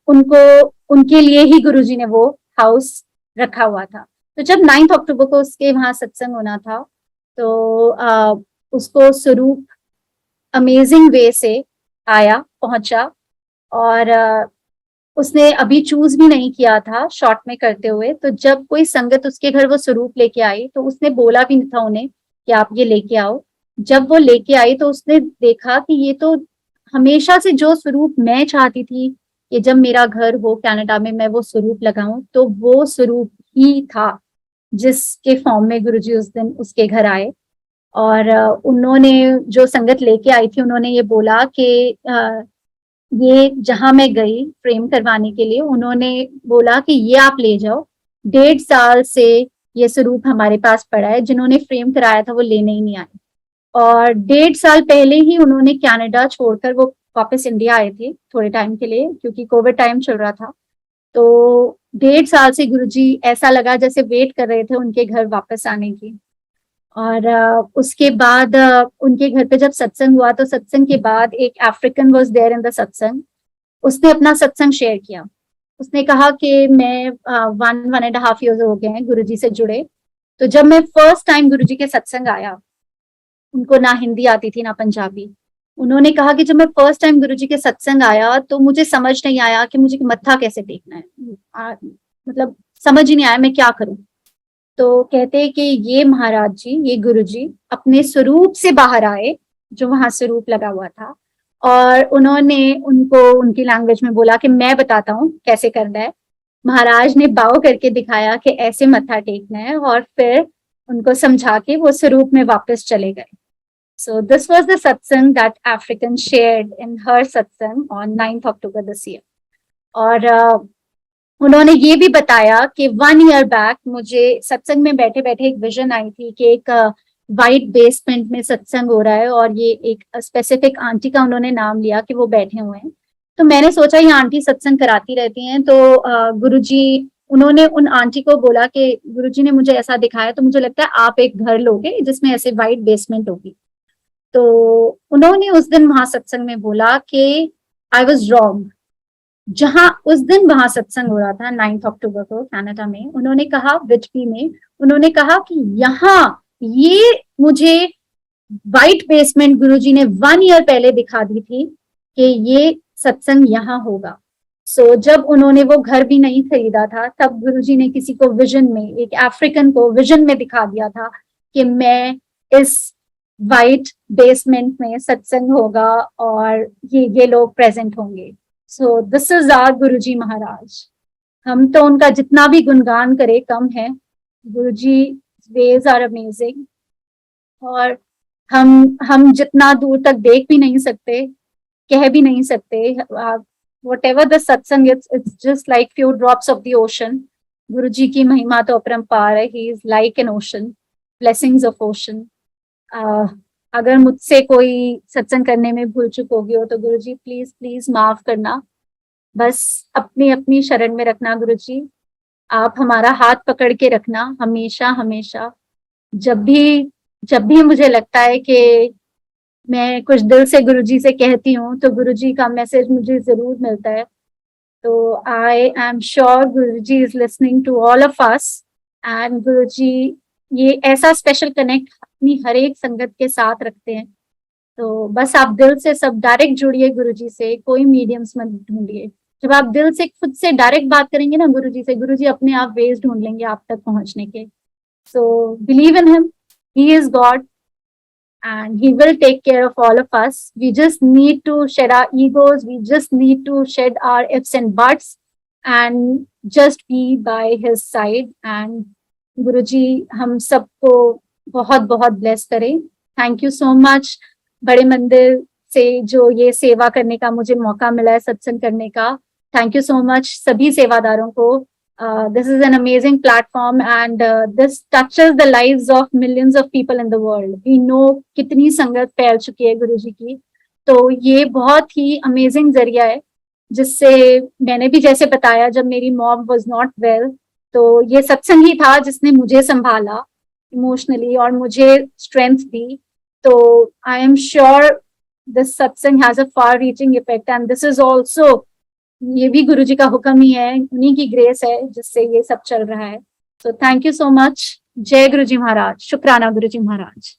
उनको उनके लिए ही गुरुजी ने वो हाउस रखा हुआ था। तो जब 9 अक्टूबर को उसके वहां सत्संग होना था, तो उसको स्वरूप अमेजिंग वे से आया, पहुंचा, और उसने अभी चूज भी नहीं किया था शॉर्ट में करते हुए। तो जब कोई संगत उसके घर वो स्वरूप लेके आई तो उसने बोला भी था उन्हें कि आप ये लेके आओ। जब वो लेके आई तो उसने देखा कि ये तो हमेशा से जो स्वरूप मैं चाहती थी कि जब मेरा घर हो कनाडा में मैं वो स्वरूप लगाऊं, तो वो स्वरूप ही था जिसके फॉर्म में गुरुजी उस दिन उसके घर आए। और उन्होंने जो संगत लेके आई थी, उन्होंने ये बोला कि ये जहां मैं गई फ्रेम करवाने के लिए, उन्होंने बोला कि ये आप ले जाओ, 1.5 साल से ये स्वरूप हमारे पास पड़ा है, जिन्होंने फ्रेम कराया था वो लेने ही नहीं आए। और 1.5 साल पहले ही उन्होंने कनाडा छोड़कर वो वापस इंडिया आए थे थोड़े टाइम के लिए, क्योंकि कोविड टाइम चल रहा था। तो 1.5 साल से गुरुजी ऐसा लगा जैसे वेट कर रहे थे उनके घर वापस आने की। और उसके बाद उनके घर पे जब सत्संग हुआ, तो सत्संग के बाद एक African was there in the सत्संग। उसने अपना सत्संग शेयर किया। उसने कहा कि मैं 1.5 ईयर्स हो गए हैं गुरुजी से जुड़े। तो जब मैं फर्स्ट टाइम गुरुजी के सत्संग आया, उनको ना हिंदी आती थी ना पंजाबी। उन्होंने कहा कि जब मैं फर्स्ट टाइम गुरुजी के सत्संग आया तो मुझे समझ नहीं आया कि मुझे मत्था कैसे टेकना है। मतलब समझ ही नहीं आया मैं क्या करूं। तो कहते हैं कि ये महाराज जी, ये गुरुजी अपने स्वरूप से बाहर आए, जो वहां स्वरूप लगा हुआ था, और उन्होंने उनको उनकी लैंग्वेज में बोला कि मैं बताता हूँ कैसे करना है। महाराज ने बाव करके दिखाया कि ऐसे मत्था टेकना है, और फिर उनको समझा के वो स्वरूप में वापस चले गए। So this was the satsang that African shared in her satsang on 9th October this year. और उन्होंने ये भी बताया कि 1 ईयर बैक मुझे सत्संग में बैठे बैठे एक विजन आई थी कि एक वाइट बेसमेंट में सत्संग हो रहा है, और ये एक स्पेसिफिक आंटी का उन्होंने नाम लिया कि वो बैठे हुए हैं। तो मैंने सोचा ये आंटी सत्संग कराती रहती हैं, तो गुरुजी, उन्होंने उन आंटी को बोला कि गुरुजी ने मुझे ऐसा दिखाया, तो मुझे लगता है आप एक घर लोगे जिसमें ऐसे वाइट बेसमेंट होगी। तो उन्होंने उस दिन वहां सत्संग में बोला कि आई वॉज रॉन्ग। जहां उस दिन वहां सत्संग हो रहा था 9 अक्टूबर को कनाडा में, उन्होंने कहा विटबी में, उन्होंने कहा कि यहाँ ये मुझे वाइट बेसमेंट गुरुजी ने 1 ईयर पहले दिखा दी थी कि ये सत्संग यहाँ होगा। सो जब उन्होंने वो घर भी नहीं खरीदा था, तब गुरुजी ने किसी को विजन में, एक अफ्रीकन को विजन में दिखा दिया था कि मैं इस वाइट बेसमेंट में सत्संग होगा और ये लोग प्रेजेंट होंगे। So this is our Guruji Maharaj. हम तो उनका जितना भी गुणगान करें कम है। गुरुजी वेज आर अमेजिंग, और हम जितना दूर तक देख भी नहीं सकते, कह भी नहीं सकते। whatever the satsang, it's just like few drops of the ocean. गुरु जी की महिमा तो अपरंपार है। He is like an ocean, blessings of ocean. अगर मुझसे कोई सत्संग करने में भूल चुक होगी हो तो गुरु जी प्लीज प्लीज माफ करना। बस अपनी अपनी शरण में रखना गुरु जी। आप हमारा हाथ पकड़ के रखना हमेशा हमेशा। जब भी मुझे लगता है कि मैं कुछ दिल से गुरुजी से कहती हूँ तो गुरुजी का मैसेज मुझे जरूर मिलता है। तो I am sure Guruji is listening to all of us, and Guruji ये ऐसा स्पेशल कनेक्ट अपनी हर एक संगत के साथ रखते हैं। तो बस आप दिल से सब डायरेक्ट जुड़िए गुरुजी से, कोई मीडियम्स मत ढूंढिए। जब आप दिल से खुद से डायरेक्ट बात करेंगे ना गुरुजी से, गुरुजी अपने आप वेज ढूंढ लेंगे आप तक पहुंचने के। So believe in him, he is God and he will take care of all of us. We just need to shed our egos, we just need to shed our ifs and buts and just be by his side. And Guruji हम सबको बहुत बहुत bless करें। Thank you so much बड़े मंदिर से जो ये सेवा करने का मुझे मौका मिला है, सत्संग करने का। थैंक यू सो मच सभी सेवादारों को। This is an amazing platform and this touches the lives of millions of people in the world. We know कितनी संगत फैल चुकी है गुरुजी की, तो ये बहुत ही अमेजिंग जरिया है जिससे मैंने भी जैसे बताया जब मेरी मॉम वाज नॉट वेल तो ये सत्संग ही था जिसने मुझे संभाला इमोशनली और मुझे स्ट्रेंथ दी। तो आई एम श्योर दिस सत्संग has a far reaching effect and this is also, ये भी गुरुजी का हुक्म ही है, उन्हीं की ग्रेस है जिससे ये सब चल रहा है। So thank you so much. जय गुरुजी महाराज, शुक्राना गुरुजी महाराज।